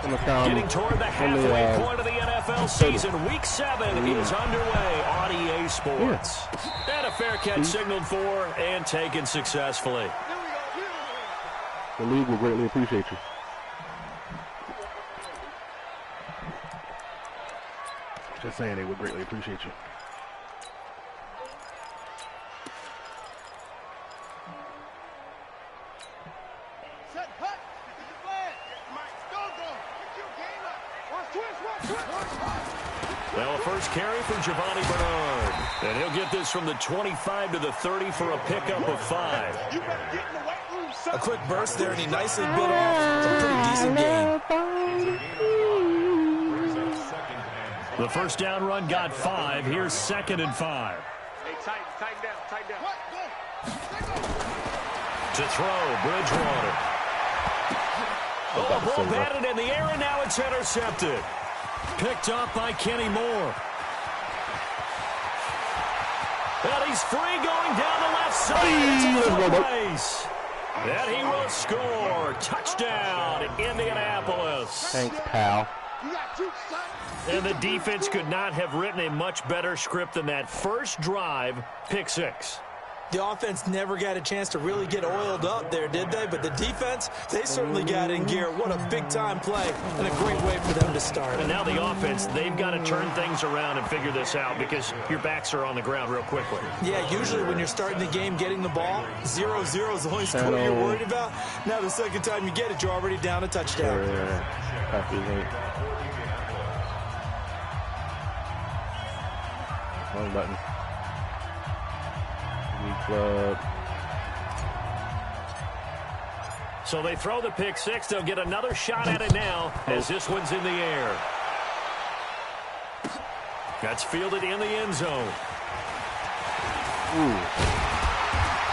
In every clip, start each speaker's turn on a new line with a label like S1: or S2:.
S1: Getting toward the halfway point of the NFL season. Week 7 is underway on EA Sports. And a fair catch signaled for and taken successfully.
S2: The league will greatly appreciate you. Just saying, they would greatly appreciate you.
S1: Well, a first carry for Giovanni Bernard. And he'll get this from the 25 to the 30 for a pickup of 5.
S3: A quick burst there, and he nicely bit off a pretty decent gain.
S1: The first down run got 5. Here's 2nd and 5.
S4: Hey, tighten down.
S1: To throw, Bridgewater. Oh, ball batted in the air, and now it's intercepted. Picked up by Kenny Moore. And he's free going down the left side. It's a race. And he will score. Touchdown, Indianapolis.
S2: Thanks, pal.
S1: And the defense could not have written a much better script than that first drive, pick 6.
S3: The offense never got a chance to really get oiled up there, did they? But the defense, they certainly got in gear. What a big-time play and a great way for them to start.
S1: And now the offense, they've got to turn things around and figure this out because your backs are on the ground real quickly.
S3: Yeah, usually when you're starting the game getting the ball, 0-0 is the only score you're worried about. Now the second time you get it, you're already down a touchdown.
S2: Wrong button. Club.
S1: So they throw the pick 6. They'll get another shot at it now as this one's in the air. That's fielded in the end zone.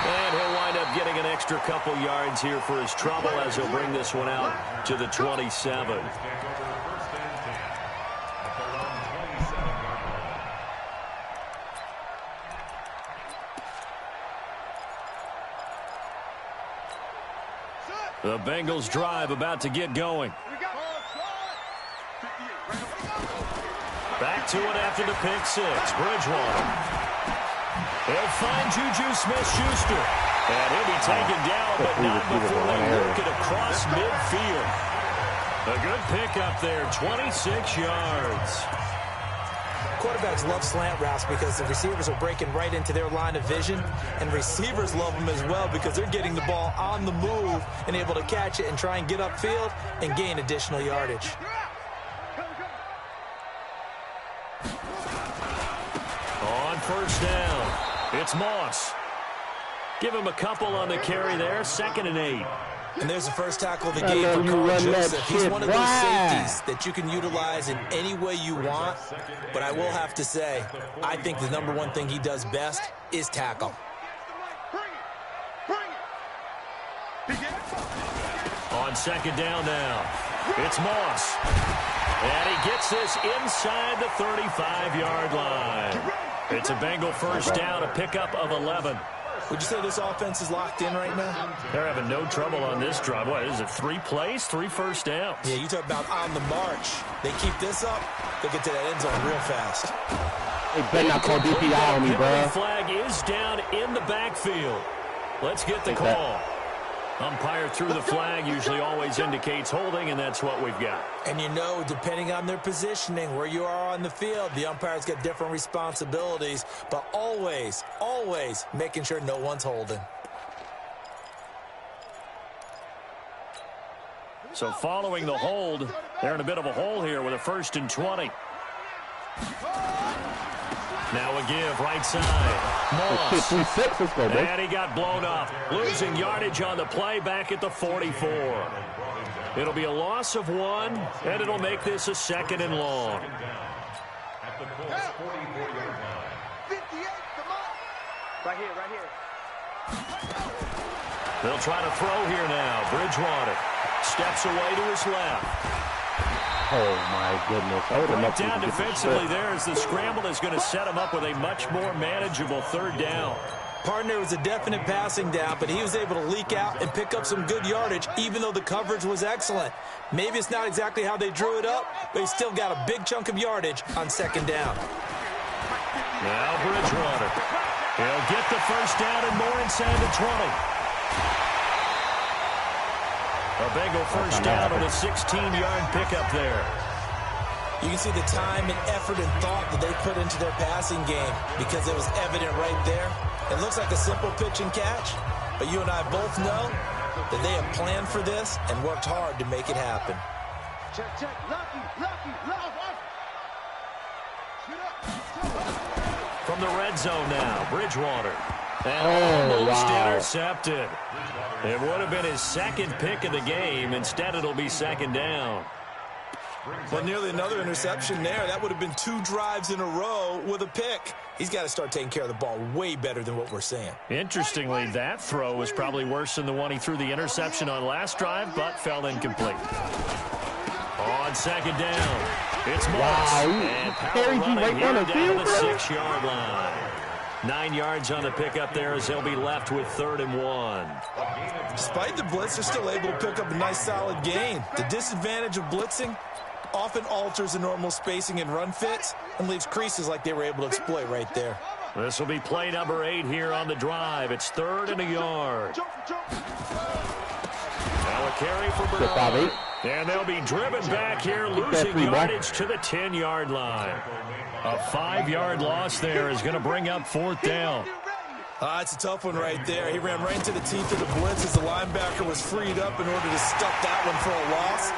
S1: And he'll wind up getting an extra couple yards here for his trouble as he'll bring this one out to the 27. The Bengals drive about to get going. Back to it after the pick 6. Bridgewater. They'll find Juju Smith-Schuster. And he'll be taken down, but not before they work it across midfield. A good pickup there, 26 yards.
S3: Quarterbacks love slant routes because the receivers are breaking right into their line of vision, and receivers love them as well because they're getting the ball on the move and able to catch it and try and get upfield and gain additional yardage.
S1: On first down, it's Moss. Give him a couple on the carry there, 2nd and 8.
S3: And there's the first tackle of the game for Carl Joseph. He's one of those safeties that you can utilize in any way you want. But I will have to say, I think the number one thing he does best is tackle.
S1: On 2nd down now, it's Moss. And he gets this inside the 35-yard line. It's a Bengal first down, a pickup of 11.
S3: Would you say this offense is locked in right now?
S1: They're having no trouble on this drive. What is it, 3 plays, 3 first downs?
S3: Yeah, you talk about on the march. They keep this up, they'll get to that end zone real fast.
S2: They better not call DPI on me, bro.
S1: The flag is down in the backfield. Let's get the call. Umpire threw the flag, usually always indicates holding, and that's what we've got.
S3: And you know, depending on their positioning, where you are on the field, the umpire's got different responsibilities, but always, always making sure no one's holding.
S1: So following the hold, they're in a bit of a hole here with a 1st and 20. Now a give, right side. Moss.
S2: Let's go, bro.
S1: And he got blown up. Losing yardage on the play back at the 44. It'll be a loss of 1, and it'll make this a 2nd and long.
S4: Right here.
S1: They'll try to throw here now. Bridgewater steps away to his left.
S2: Oh, my goodness.
S1: Right down defensively there as the scramble is going to set him up with a much more manageable 3rd down.
S3: Partner was a definite passing down, but he was able to leak out and pick up some good yardage, even though the coverage was excellent. Maybe it's not exactly how they drew it up, but he still got a big chunk of yardage on second down.
S1: Now Bridgewater. He'll get the first down and more inside the 20. A Bengal first down with a 16-yard pickup there.
S3: You can see the time and effort and thought that they put into their passing game because it was evident right there. It looks like a simple pitch and catch, but you and I both know that they have planned for this and worked hard to make it happen.
S4: Check, check. Lucky, lucky, lucky.
S1: From the red zone now, Bridgewater. And almost intercepted. It would have been his second pick of the game. Instead, it'll be second down.
S3: Well, nearly another interception there. That would have been 2 drives in a row with a pick. He's got to start taking care of the ball way better than what we're seeing.
S1: Interestingly, that throw was probably worse than the one he threw the interception on last drive, but fell incomplete. On second down, it's Moss. And power running here down the 6-yard line. 9 yards on the pickup there as they'll be left with 3rd and 1.
S3: Despite the blitz, they're still able to pick up a nice solid gain. The disadvantage of blitzing often alters the normal spacing and run fits and leaves creases like they were able to exploit right there.
S1: This will be play number 8 here on the drive. It's 3rd and a yard. Now a carry for Bernard. And they'll be driven back here, losing yardage to the 10-yard line. A 5-yard loss there is going to bring up 4th down.
S3: It's a tough one right there. He ran right into the teeth of the blitz as the linebacker was freed up in order to stuff that one for a loss.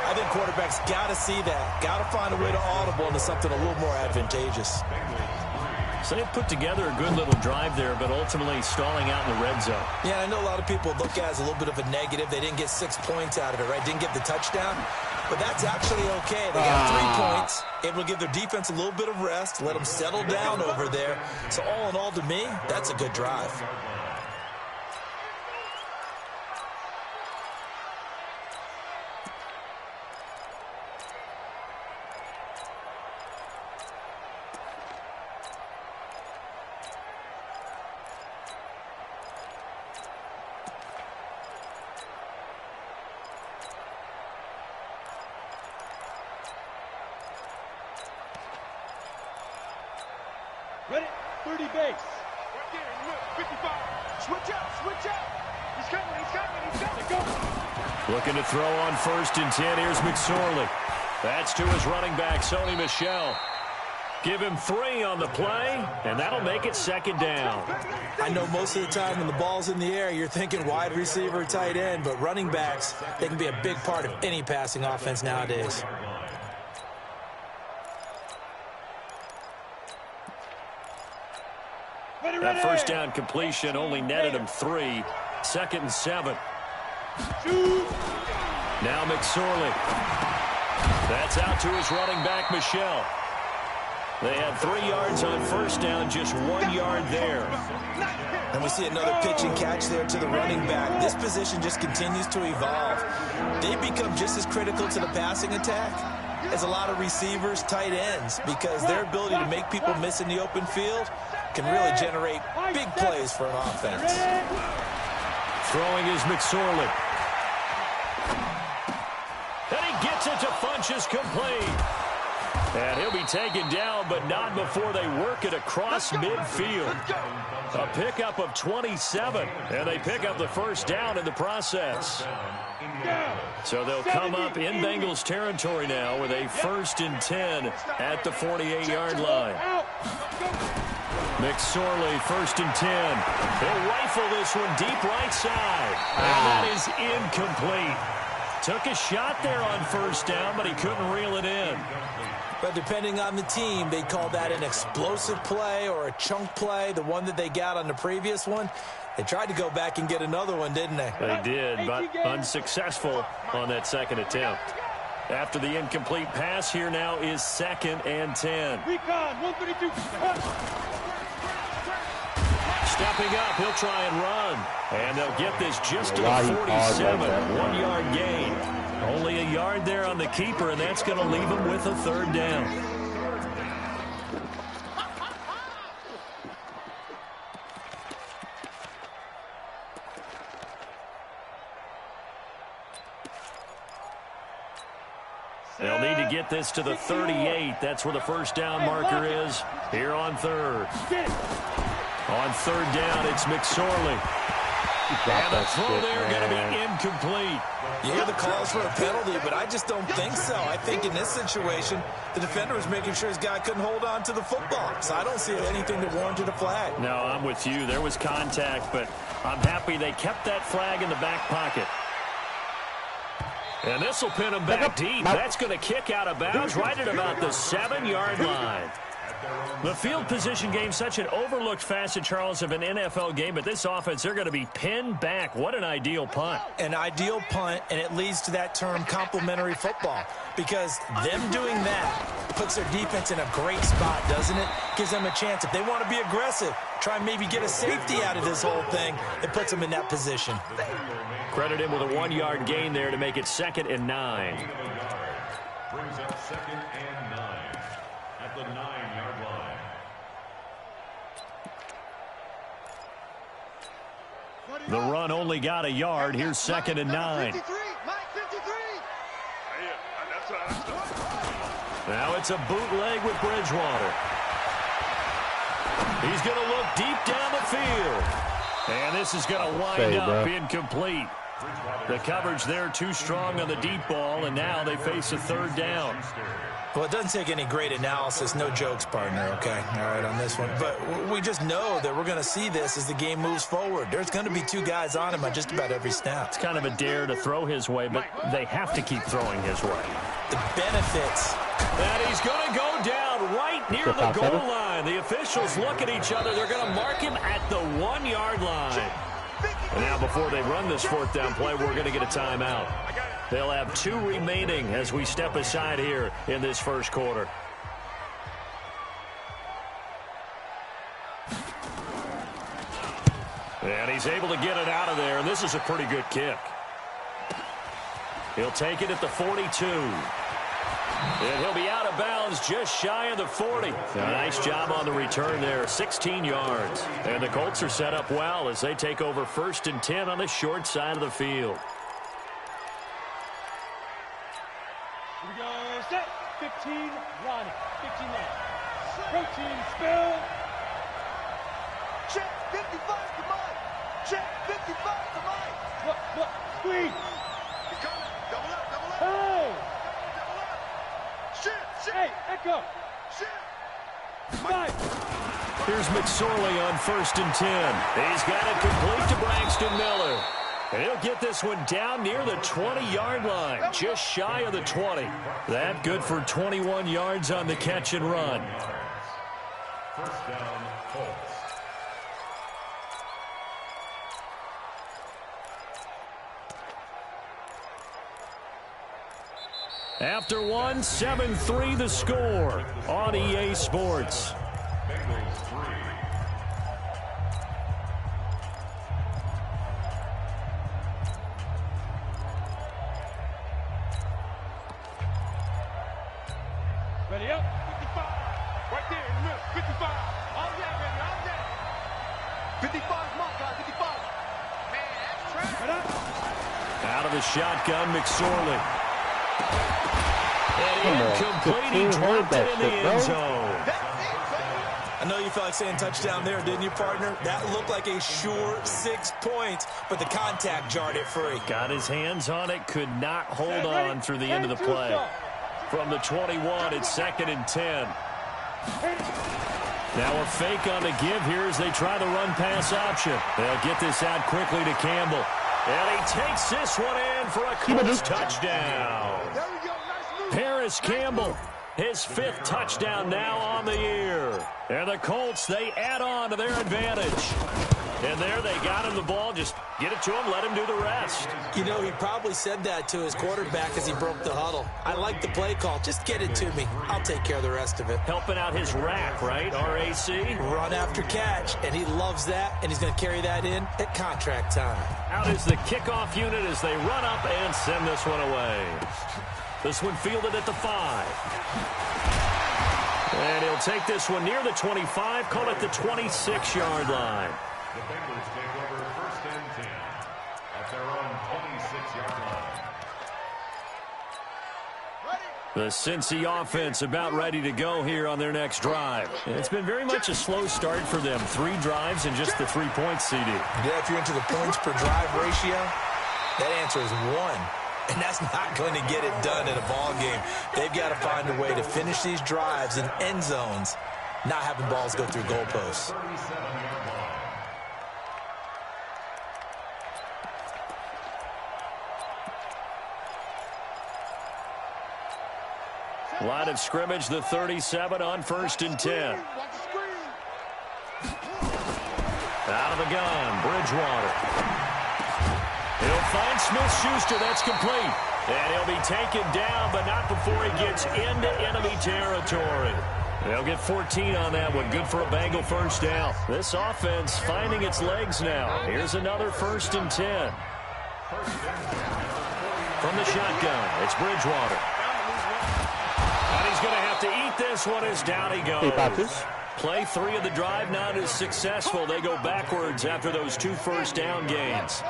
S3: I think quarterbacks got to see that. Got to find a way to audible into something a little more advantageous.
S1: So they put together a good little drive there, but ultimately stalling out in the red zone.
S3: Yeah, I know a lot of people look at it as a little bit of a negative. They didn't get 6 points out of it, right? Didn't get the touchdown. But that's actually okay. They got 3 points, able to give their defense a little bit of rest, let them settle down over there. So all in all, to me, that's a good drive.
S4: Ready? 30 base. Right there, 55. Switch out, switch out. He's coming, he's coming, he's coming. Go.
S1: Looking to throw on 1st and 10. Here's McSorley. That's to his running back, Sony Michel. Give him 3 on the play, and that'll make it 2nd down.
S3: I know most of the time when the ball's in the air, you're thinking wide receiver, tight end, but running backs, they can be a big part of any passing offense nowadays.
S1: That first down completion only netted him 3. 2nd and 7. Now McSorley. That's out to his running back, Michel. They had 3 yards on first down, just 1 yard there.
S3: And we see another pitch and catch there to the running back. This position just continues to evolve. They become just as critical to the passing attack as a lot of receivers, tight ends, because their ability to make people miss in the open field can really generate big plays for an offense.
S1: Throwing is McSorley. And he gets it to Funchess complete. And he'll be taken down, but not before they work it across midfield. A pickup of 27, and they pick up the first down in the process. So they'll come up in Bengals territory now with a 1st and 10 at the 48-yard line. McSorley, 1st and 10. He'll rifle this one deep right side. And that is incomplete. Took a shot there on first down, but he couldn't reel it in.
S3: But depending on the team, they call that an explosive play or a chunk play. The one that they got on the previous one, they tried to go back and get another one, didn't they?
S1: They did, but unsuccessful on that second attempt. After the incomplete pass, here now is 2nd and 10.
S4: Recon, 132.
S1: Stepping up, he'll try and run. And they'll get this just to the 47. 1 yard gain. Only a yard there on the keeper, and that's going to leave him with a 3rd down. They'll need to get this to the 38. That's where the first down marker is here on third. On third down, it's McSorley. And the throw there going to be incomplete.
S3: You hear the calls for a penalty, but I just don't think so. I think in this situation, the defender was making sure his guy couldn't hold on to the football. So I don't see anything that warranted a flag.
S1: No, I'm with you. There was contact, but I'm happy they kept that flag in the back pocket. And this will pin him back deep. That's going to kick out of bounds right at about the 7-yard line. The field position game, such an overlooked facet, Charles, of an NFL game, but this offense, they're going to be pinned back. What an ideal punt.
S3: An ideal punt, and it leads to that term complementary football, because them doing that puts their defense in a great spot, doesn't it? Gives them a chance. If they want to be aggressive, try and maybe get a safety out of this whole thing, it puts them in that position.
S1: Credit him with a 1-yard gain there to make it 2nd and 9.
S5: Brings up 2nd and 9 at the 9-yard line.
S1: The run only got a yard. Here's 2nd and 9. Now it's a bootleg with Bridgewater. He's going to look deep down the field. And this is going to wind up incomplete. The coverage there too strong on the deep ball, and now they face a 3rd down.
S3: Well, it doesn't take any great analysis. No jokes, partner, okay? All right, on this one. But we just know that we're going to see this as the game moves forward. There's going to be 2 guys on him on just about every snap.
S1: It's kind of a dare to throw his way, but they have to keep throwing his way.
S3: The benefits.
S1: And he's going to go down right near the goal line. The officials look at each other. They're going to mark him at the 1-yard line. And now before they run this 4th down play, we're going to get a timeout. They'll have 2 remaining as we step aside here in this first quarter. And he's able to get it out of there, and this is a pretty good kick. He'll take it at the 42. And he'll be out of bounds just shy of the 40. Nice job on the return there, 16 yards. And the Colts are set up well as they take over 1st and 10 on the short side of the field.
S4: Here we go, set, 15, Ronnie, 15 left. Protein spill.
S6: Check, 55 to Mike. Check, 55 to Mike.
S4: Look, squeeze.
S6: He's coming, double up.
S4: Hey!
S6: Double up. Shit.
S4: Hey, echo.
S6: Shit.
S4: Mike.
S1: Here's McSorley on 1st and 10. He's got it complete to Braxton Miller. And he'll get this one down near the 20-yard line, just shy of the 20. That good for 21 yards on the catch and run.
S5: First down, Colts.
S1: After 7-3 the score on EA Sports.
S5: Bengals 3.
S4: Ready up.
S6: 55. Right there in the middle. 55. All day, baby. All day. 55 Mike, guys. 55. Man, that's trash.
S4: Right up.
S1: Out of the shotgun, McSorley. And incomplete. He dropped it in the end zone.
S3: I know you felt like saying touchdown there, didn't you, partner? That looked like a sure 6 points, but the contact jarred it free.
S1: Got his hands on it, could not hold on through the end of the play. From the 21, it's 2nd and 10. Now a fake on the give here as they try the run-pass option. They'll get this out quickly to Campbell. And he takes this one in for a Colts touchdown.
S6: There we go. Nice move.
S1: Paris Campbell, his 5th touchdown now on the year. And the Colts, they add on to their advantage. And there they got him the ball. Just get it to him, let him do the rest.
S3: You know, he probably said that to his quarterback as he broke the huddle. I like the play call. Just get it to me. I'll take care of the rest of it.
S1: Helping out his rack, right? RAC.
S3: Run after catch, and he loves that, and he's going to carry that in at contract time.
S1: Out is the kickoff unit as they run up and send this one away. This one fielded at the 5. And he'll take this one near the 25, call it the 26-yard line.
S5: The Bengals take over 1st and 10 at their own 26-yard line.
S6: Ready?
S1: The Cincy offense about ready to go here on their next drive. It's been very much a slow start for them. 3 drives and just the 3 points, CD.
S3: Yeah, if you're into the points per drive ratio, that answer is 1. And that's not going to get it done in a ball game. They've got to find a way to finish these drives in end zones, not having balls go through goalposts.
S1: Line of scrimmage, the 37 on 1st and 10. Out of the gun, Bridgewater. He'll find Smith-Schuster. That's complete. And he'll be taken down, but not before he gets into enemy territory. They'll get 14 on that one. Good for a Bengal first down. This offense finding its legs now. Here's another 1st and 10. From the shotgun, it's Bridgewater. And he's going to have to eat this one as down he goes. Play 3 of the drive not as successful. They go backwards after those 2 first down gains.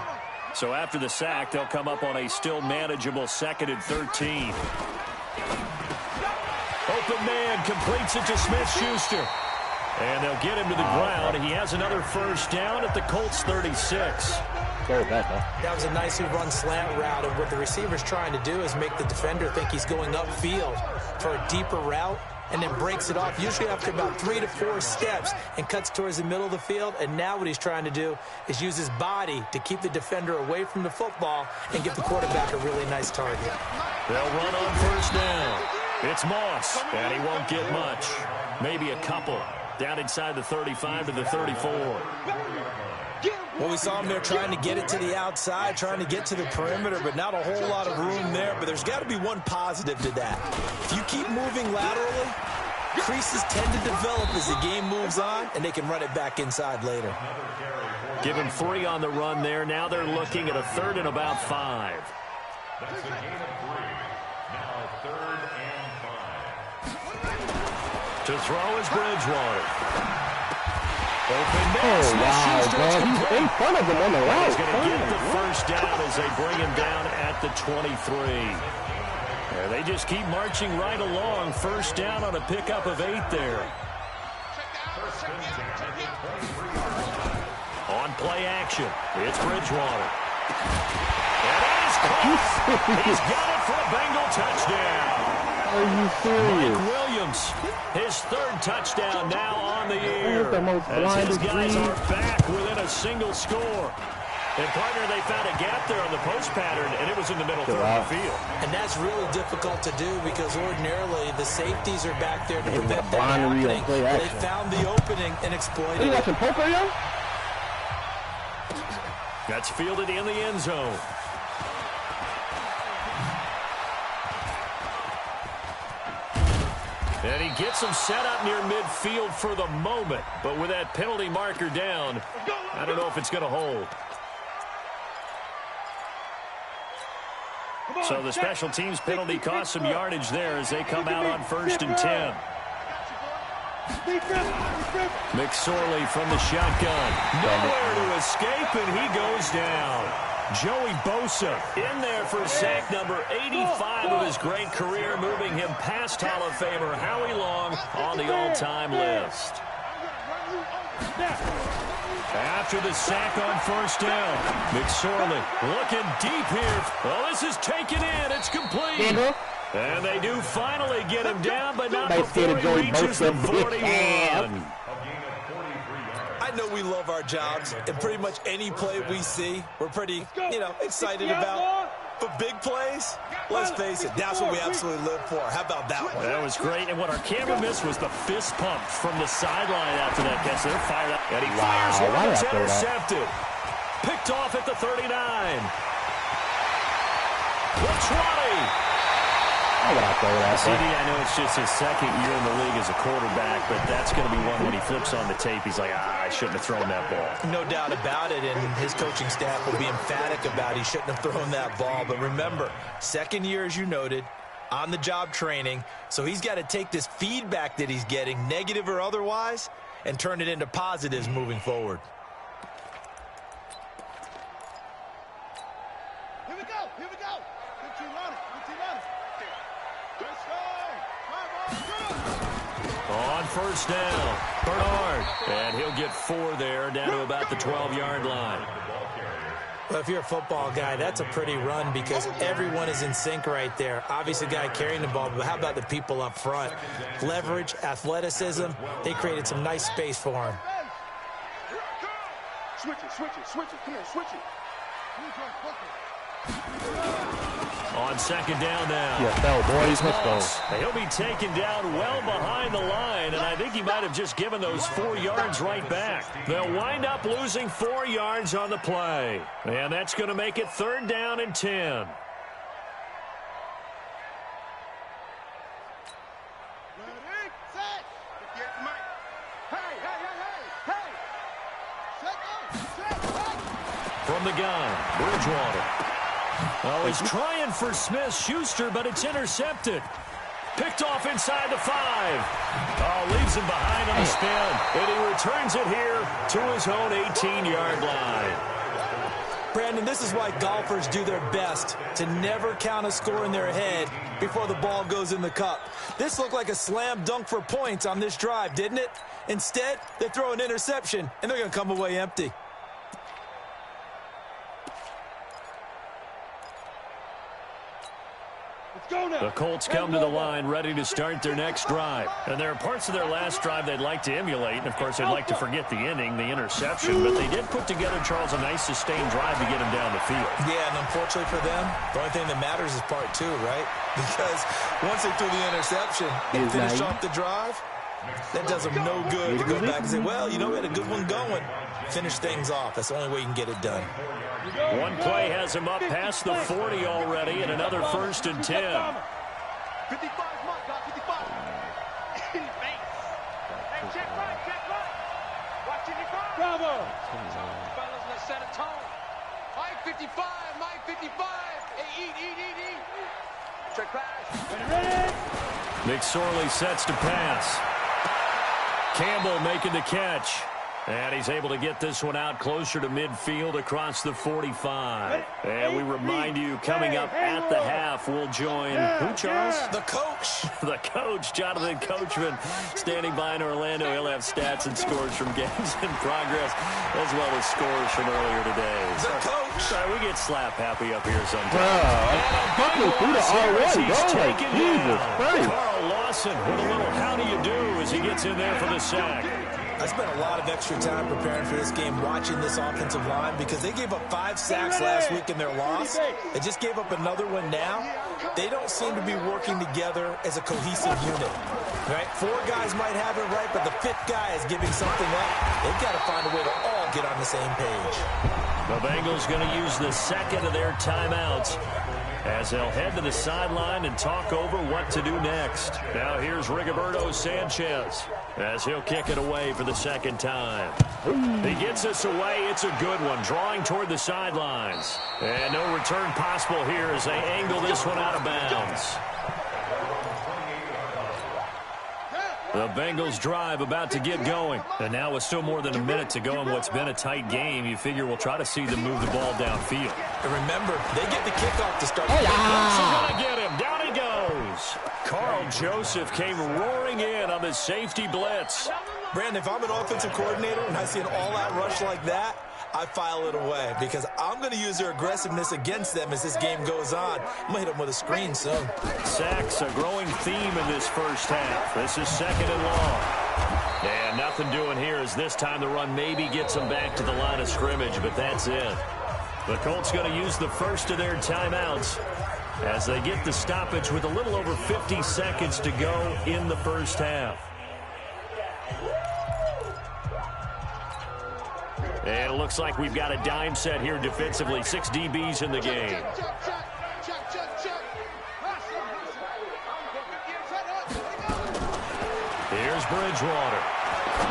S1: So after the sack, they'll come up on a still manageable 2nd and 13. Open man completes it to Smith-Schuster. And they'll get him to the ground. He has another first down at the Colts 36.
S3: That was a nicely run slant route, and what the receiver's trying to do is make the defender think he's going upfield for a deeper route, and then breaks it off, usually after about 3 to 4 steps, and cuts towards the middle of the field. And now what he's trying to do is use his body to keep the defender away from the football and give the quarterback a really nice target.
S1: They'll run on first down. It's Moss, and he won't get much. Maybe a couple. Down inside the 35 to the 34.
S3: Well, we saw him there trying to get it to the outside, trying to get to the perimeter, but not a whole lot of room there. But there's got to be one positive to that. If you keep moving laterally, creases tend to develop as the game moves on, and they can run it back inside later.
S1: Give him 3 on the run there. Now they're looking at a 3rd and about 5.
S5: That's a gain of 3. Now 3rd and 5.
S1: To throw is Bridgewater. Open man,
S2: wow, bro. He's in front of him on the right.
S1: He's going to get the first down as they bring him down at the 23. Yeah, they just keep marching right along. First down on a pickup of 8 there. On play action, it's Bridgewater. And it is close. He's got it for a Bengal touchdown.
S2: Are you serious?
S1: Mike Williams, his 3rd touchdown now on the year. As his guys are back within a single score. And partner, they found a gap there on the post pattern, and it was in the middle third of the field.
S3: And that's really difficult to do because ordinarily the safeties are back there to prevent that happening. They found the opening and exploited it.
S1: That's fielded in the end zone. And he gets him set up near midfield for the moment. But with that penalty marker down, I don't know if it's going to hold. So the special teams penalty cost some yardage there as they come out on 1st and 10. McSorley from the shotgun. Nowhere to escape, and he goes down. Joey Bosa in there for sack number 85 of his great career, moving him past Hall of Famer Howie Long on the all-time list. After the sack on first down, McSorley looking deep here. Well, this is taken in. It's complete. And they do finally get him down, but not before he reaches the 41.
S3: I know we love our jobs, and pretty much any play we see, we're pretty, excited about. But big plays, let's face it, that's what we absolutely live for. How about that one?
S1: That was great, and what our camera missed was the fist pump from the sideline after that catch. They're fired up, and he fires one that's intercepted. Picked off at the 39. The 20. CD, I know it's just his 2nd year in the league as a quarterback, but that's going to be one when he flips on the tape. He's like, I shouldn't have thrown that ball.
S3: No doubt about it, and his coaching staff will be emphatic about he shouldn't have thrown that ball. But remember, 2nd year, as you noted, on-the-job training, so he's got to take this feedback that he's getting, negative or otherwise, and turn it into positives moving forward.
S6: Here we go. Good team on it. Let's go.
S1: On first down, Bernard. And he'll get 4 there, down to about the 12-yard line.
S3: Well, if you're a football guy, that's a pretty run because everyone is in sync right there. Obviously, the guy carrying the ball, but how about the people up front? Leverage, athleticism, they created some nice space for him.
S6: Switch it, switch it, switch it. Come on, switch it.
S1: On second down now.
S2: Yeah, fell, boys. Let's go.
S1: He'll be taken down well behind the line, and I think he might have just given those 4 yards right back. They'll wind up losing 4 yards on the play, and that's going to make it 3rd down and 10.
S6: Ready, set. Get the mic. Hey, hey, hey, hey, hey. Set up, set.
S1: From the gun, Bridgewater. Oh, he's trying for Smith-Schuster, but it's intercepted. Picked off inside the 5. Oh, leaves him behind on the spin. And he returns it here to his own 18-yard line.
S3: Brandon, this is why golfers do their best to never count a score in their head before the ball goes in the cup. This looked like a slam dunk for points on this drive, didn't it? Instead, they throw an interception, and they're going to come away empty.
S1: The Colts come to the line ready to start their next drive. And there are parts of their last drive they'd like to emulate. And, of course, they'd like to forget the inning, the interception. But they did put together, Charles, a nice sustained drive to get him down the field.
S3: Yeah, and unfortunately for them, the only thing that matters is part 2, right? Because once they threw the interception and finished off the drive, that does them no good to go back and say, well, you know, we had a good one going. Finish things off. That's the only way you can get it done.
S1: One play has him up past the 40 already, and another 1st and 10.
S6: 55 mark, got 55. Hey, check right, check right. Watching your car.
S4: Bravo.
S6: Fellas, let's set a tone. Mike 55, Mike 55. Hey, eat. Check pass.
S4: Ready?
S1: McSorley sets to pass. Campbell making the catch. And he's able to get this one out closer to midfield across the 45. And we remind you, coming up at the half, we'll join who, Charles?
S3: The coach.
S1: The coach, Jonathan Coachman, standing by in Orlando. He'll have stats and scores from games in progress, as well as scores from earlier today.
S3: The coach.
S1: Sorry, we get slap happy up here sometimes.
S2: Fucking through the R1, bro. Like, Jesus Christ.
S1: Carl Lawson with a little how do you do as he gets in there for the sack.
S3: I spent a lot of extra time preparing for this game, watching this offensive line, because they gave up 5 sacks last week in their loss. They just gave up another one now. They don't seem to be working together as a cohesive unit. Right? 4 guys might have it right, but the 5th guy is giving something up. They've got to find a way to all get on the same page.
S1: The Bengals going to use the second of their timeouts as they'll head to the sideline and talk over what to do next. Now here's Rigoberto Sanchez as he'll kick it away for the second time. He gets this away. It's a good one, drawing toward the sidelines. And no return possible here as they angle this one out of bounds. The Bengals drive about to get going. And now with still more than a minute to go in what's been a tight game, you figure we'll try to see them move the ball downfield.
S3: And remember, they get the kickoff to start.
S1: Colts are going to get him. Down he goes. Carl Joseph came roaring in on the safety blitz.
S3: Brandon, if I'm an offensive coordinator and I see an all-out rush like that, I file it away because I'm going to use their aggressiveness against them as this game goes on. I'm going to hit them with a screen soon.
S1: Sacks, a growing theme in this first half. This is second and long. And nothing doing here as this time the run maybe gets them back to the line of scrimmage, but that's it. The Colts going to use the first of their timeouts as they get the stoppage with a little over 50 seconds to go in the first half. And it looks like we've got a dime set here defensively. 6 DBs in the game. Here's Bridgewater.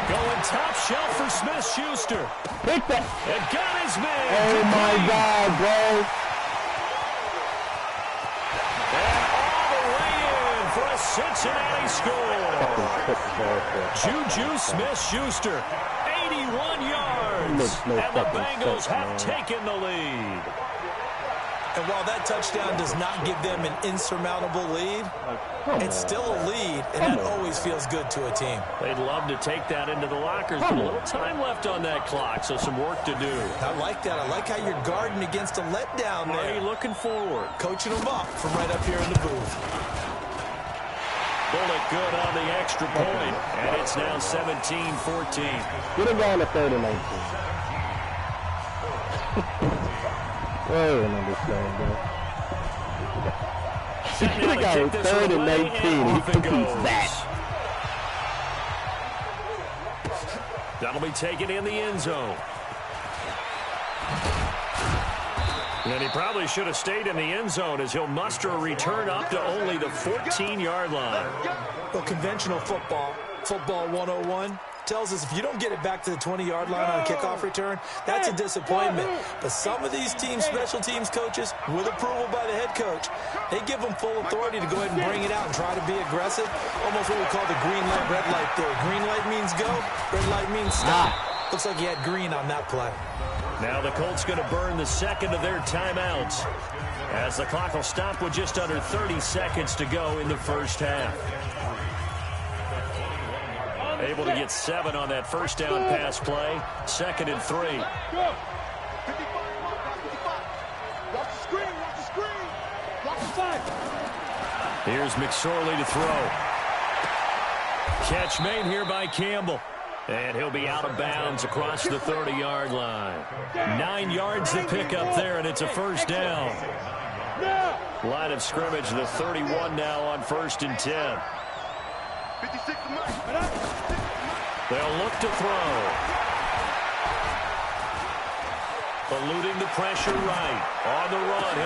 S1: Going top shelf for Smith-Schuster.
S2: Pick that.
S1: And got his man.
S2: Oh, my God, bro.
S1: And all the way in for a Cincinnati score. Juju Smith-Schuster, 81 yards.
S2: No
S1: and the
S2: fucking
S1: Bengals
S2: sense,
S1: have
S2: man.
S1: taken the lead.
S3: And while that touchdown does not give them an insurmountable lead, it's still a lead, and that always feels good to a team.
S1: They'd love to take that into the lockers, but a little time left on that clock, so some work to do.
S3: I like that. I like how you're guarding against a letdown there.
S1: Are you looking forward?
S3: Coaching them up from right up here in the booth.
S1: Bullet good on the extra point, and it's now 17-14.
S2: Get him down to 3rd and 19. Whoa, I understand, bro. He could have got it 3rd and 19. He completes that.
S1: That'll be taken in the end zone. And he probably should have stayed in the end zone as he'll muster a return up to only the 14-yard line.
S3: Well, conventional football 101, tells us if you don't get it back to the 20-yard line on a kickoff return, that's a disappointment. But some of these teams, special teams coaches, with approval by the head coach, they give them full authority to go ahead and bring it out and try to be aggressive. Almost what we call the green light, red light theory. Green light means go, red light means stop. Looks like he had green on that play.
S1: Now the Colts going to burn the second of their timeouts as the clock will stop with just under 30 seconds to go in the first half. Able to get 7 on that first down pass play. 2nd and 3.
S6: Go. 55. Watch the screen. Watch the screen. Watch the 5.
S1: Here's McSorley to throw. Catch made here by Campbell. And he'll be out of bounds across the 30-yard line. 9 yards to pick up there, and it's a first down. Line of scrimmage, the 31 now on 1st and 10.
S6: 56 to Mike.
S1: They'll look to throw. Eluding the pressure right. On the run,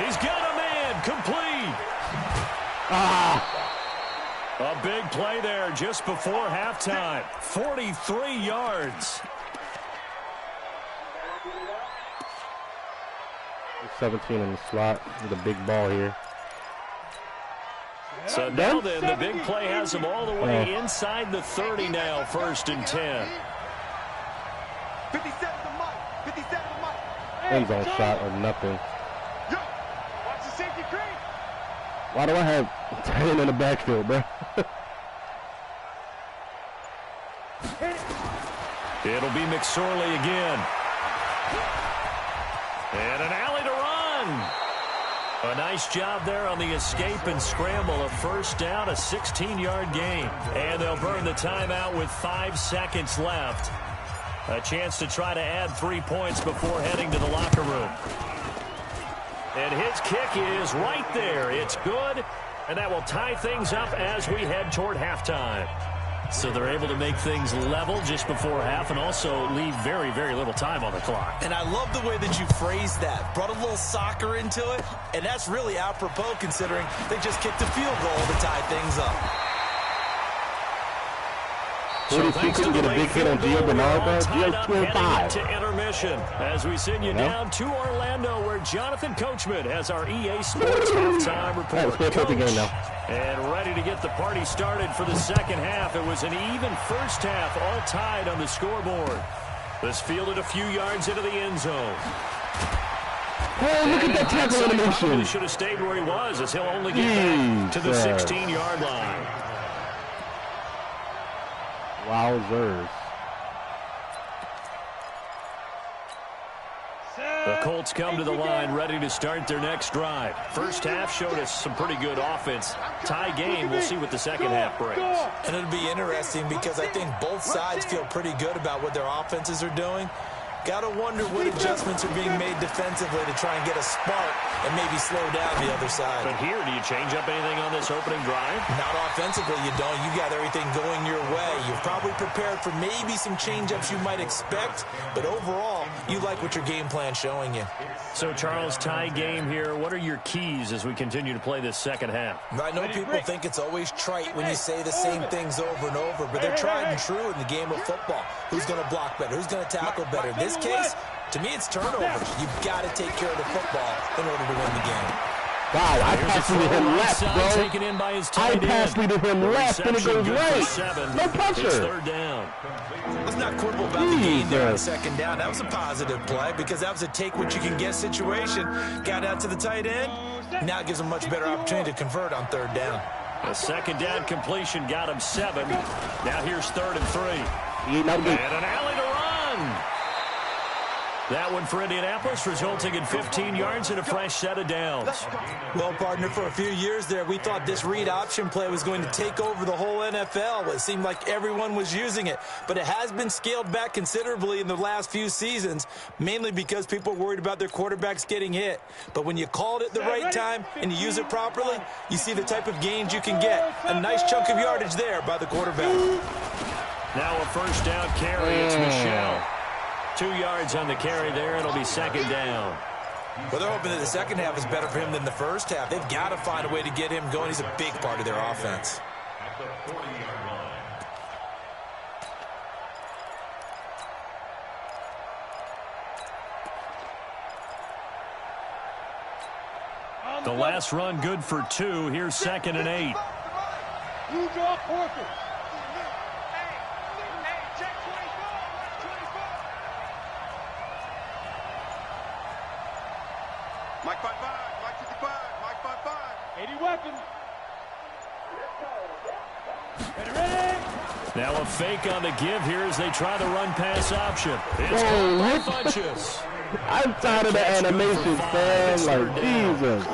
S1: he's got a man, complete. A big play there just before halftime. 43 yards.
S2: 17 in the slot with a big ball here.
S1: So now then, the big play has them all the way inside the 30 now, 1st and 10.
S6: 57 to Mike. 57 to Mike.
S2: End zone shot or nothing.
S6: Yo, watch the safety cream.
S2: Why do I have 10 in the backfield, bro?
S1: It'll be McSorley again. And an alley to run. A nice job there on the escape and scramble. A first down, a 16-yard gain. And they'll burn the timeout with 5 seconds left. A chance to try to add 3 points before heading to the locker room. And his kick is right there. It's good, and that will tie things up as we head toward halftime. So they're able to make things level just before half and also leave very, very little time on the clock.
S3: And I love the way that you phrased that. Brought a little soccer into it, and that's really apropos considering they just kicked a field goal to tie things up.
S1: So thanks to
S2: get a big hit on Gio Bernard, bro. Gio's 2-5.
S1: To intermission as we send you down to Orlando, where Jonathan Coachman has our EA Sports halftime report.
S2: Let's play the game now.
S1: And ready to get the party started for the second half. It was an even first half, all tied on the scoreboard. This fielded a few yards into the end zone.
S2: Oh, look at that tackle animation.
S1: Probably should have stayed where he was, as he'll only get back to the 16-yard line.
S2: Wowzers.
S1: The Colts come to the line ready to start their next drive. First half showed us some pretty good offense. Tie game, we'll see what the second half brings.
S3: And it'll be interesting because I think both sides feel pretty good about what their offenses are doing. Got to wonder what adjustments are being made defensively to try and get a spark and maybe slow down the other side.
S1: But here, do you change up anything on this opening drive?
S3: Not offensively, you don't. You got everything going your way. You're probably prepared for maybe some change-ups you might expect, but overall, you like what your game plan's showing you.
S1: So, Charles, tie game here. What are your keys as we continue to play this second half?
S3: I know people think it's always trite when you say the same things over and over, but they're tried and true in the game of football. Who's going to block better? Who's going to tackle better? In this case, to me, it's turnovers. You've got to take care of the football in order to win the game.
S2: Wow, I passed leaded him left, bro.
S1: Taken in by his
S2: I passed leaded him left, and it goes right. No pressure.
S1: It's third down.
S3: Let's not quibble about the gain there on second down. That was a positive play because that was a take-what-you-can-get situation. Got out to the tight end. Now it gives him a much better opportunity to convert on third down.
S1: A second down completion got him 7. Now here's 3rd and 3. And an alley to run. That one for Indianapolis, resulting in 15 yards and a fresh set of downs.
S3: Well, partner, for a few years there, we thought this read option play was going to take over the whole NFL. It seemed like everyone was using it, but it has been scaled back considerably in the last few seasons, mainly because people are worried about their quarterbacks getting hit. But when you call it at the right time and you use it properly, you see the type of gains you can get. A nice chunk of yardage there by the quarterback.
S1: Now a first down carry. It's Michel. 2 yards on the carry there. It'll be second down.
S3: Well, they're hoping that the second half is better for him than the first half. They've got to find a way to get him going. He's a big part of their offense.
S5: At the 40-yard line.
S1: The last run good for 2. Here's 2nd and 8.
S4: You draw Porter.
S6: Mike 5-5, Mike 55, Mike 5-5.
S4: 80 weapons. Ready?
S1: Now a fake on the give here as they try the run-pass option. It's caught by Funchess.
S2: I'm tired of the animation, man. Like, Jesus.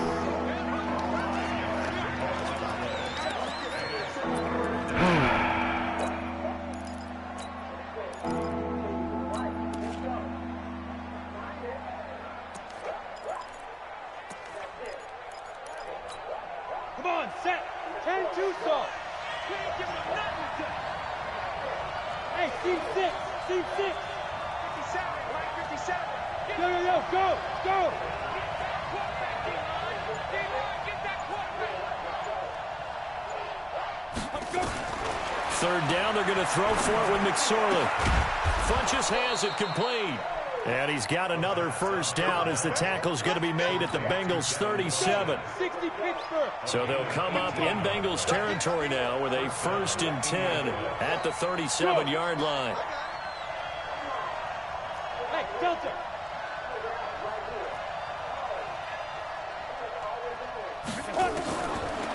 S4: Come on, set. 10-2 salt. We ain't giving them nothing to. Hey, C6, C6. 57, right, 57. Yo, go, go. Get that quarterback, D-line. D-line, get that quarterback.
S1: Third down, they're going to throw for it with McSorley. Funchess has it complete. And he's got another first down as the tackle's going to be made at the Bengals 37.
S4: 60 Pittsburgh.
S1: So they'll come up in Bengals territory now with a 1st and 10 at the 37-yard line.
S4: Hey, Delta.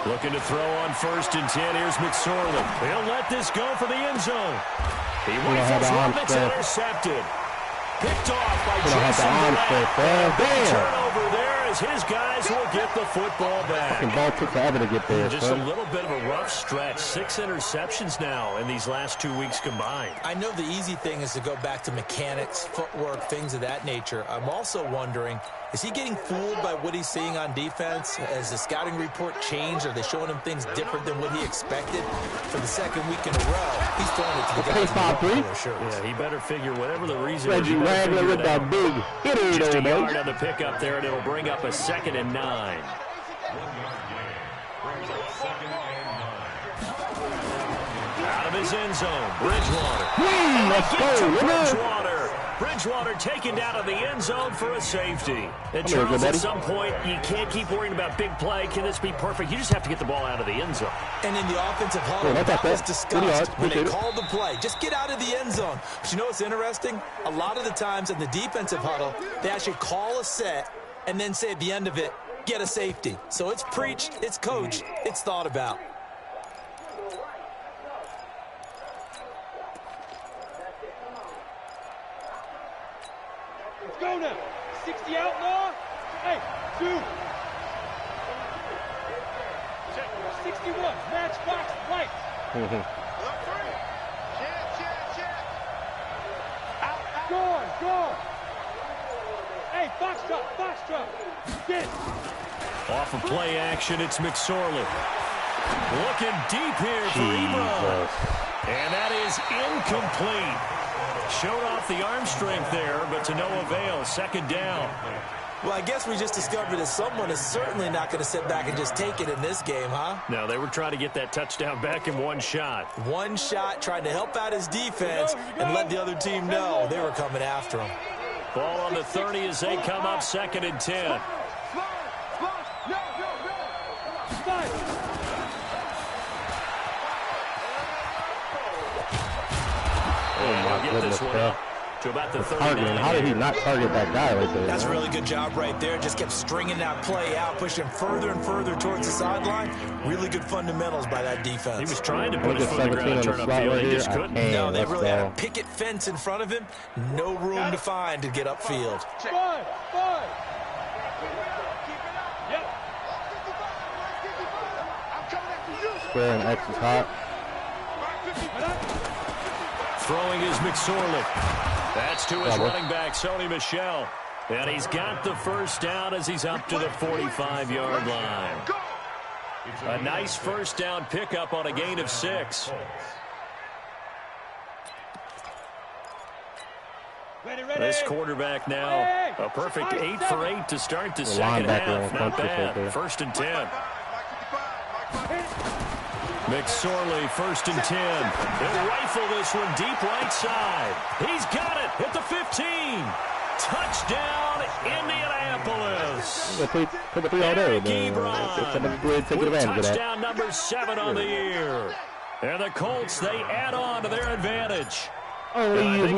S1: Looking to throw on 1st and 10. Here's McSorley. He'll let this go for the end zone. He rifles one that's intercepted. Picked off by Jason Black. Turnover there as his guys will get the football back.
S2: The ball took forever to get there.
S1: Just a little bit of a rough stretch. 6 interceptions now in these last 2 weeks combined.
S3: I know the easy thing is to go back to mechanics, footwork, things of that nature. I'm also wondering, is he getting fooled by what he's seeing on defense? Has the scouting report changed? Are they showing him things different than what he expected? For the second week in a row, he's throwing it to the guys in the shirts.
S1: Yeah, he better figure whatever the reason is.
S2: Reggie Wagner with that big hitter.
S1: Just a yard on the pickup there, and it'll bring up a 2nd and 9.
S5: 1 yard gain. Brings up 2nd and 9.
S1: Out of his end zone, Bridgewater.
S2: Let's go.
S1: Bridgewater taken down in the end zone for a safety. And Charles, at some point, you can't keep worrying about big play. Can this be perfect? You just have to get the ball out of the end zone.
S3: And in the offensive huddle, that was discussed when they called the play. Just get out of the end zone. But you know what's interesting? A lot of the times in the defensive huddle, they actually call a set and then say at the end of it, get a safety. So it's preached, it's coached, it's thought about.
S4: Go now. 60 outlaw. Hey, 2. Check. 61. Matchbox right. Go. Hey, Foxtrot. Get it.
S1: Off of play action, it's McSorley. Looking deep here for Ebron. And that is incomplete. Showed off the arm strength there, but to no avail. 2nd down.
S3: Well, I guess we just discovered that someone is certainly not going to sit back and just take it in this game, huh?
S1: No, they were trying to get that touchdown back in one shot.
S3: One shot, trying to help out his defense and let the other team know they were coming after him.
S1: Ball on the 30 as they come up 2nd and 10.
S2: Oh, my goodness, bro.
S1: To about the 30.
S2: How did he not target that guy right there?
S3: That's a really good job right there. Just kept stringing that play out, pushing further and further towards the sideline. Really good fundamentals by that defense.
S1: He was trying to put his foot on the ground and turn upfield. He just couldn't.
S3: No, they really had a picket fence in front of him. No room to find to get upfield.
S4: Five. Yep.
S2: Square and X is hot.
S1: Throwing is McSorley. That's to his running back, Sony Michel. And he's got the first down as he's up to the 45-yard line. A nice first down pickup on a gain of 6. This quarterback now, a perfect 8 for 8 to start the second half. Not bad. 1st and 10. McSorley, 1st and 10. He'll rifle this one deep right side. He's got it at the 15. Touchdown, Indianapolis.
S2: Put the 3 all day. Somebody go ahead and take advantage of that.
S1: Touchdown number 7 on the year. And the Colts, they add on to their advantage.
S2: Oh,
S1: that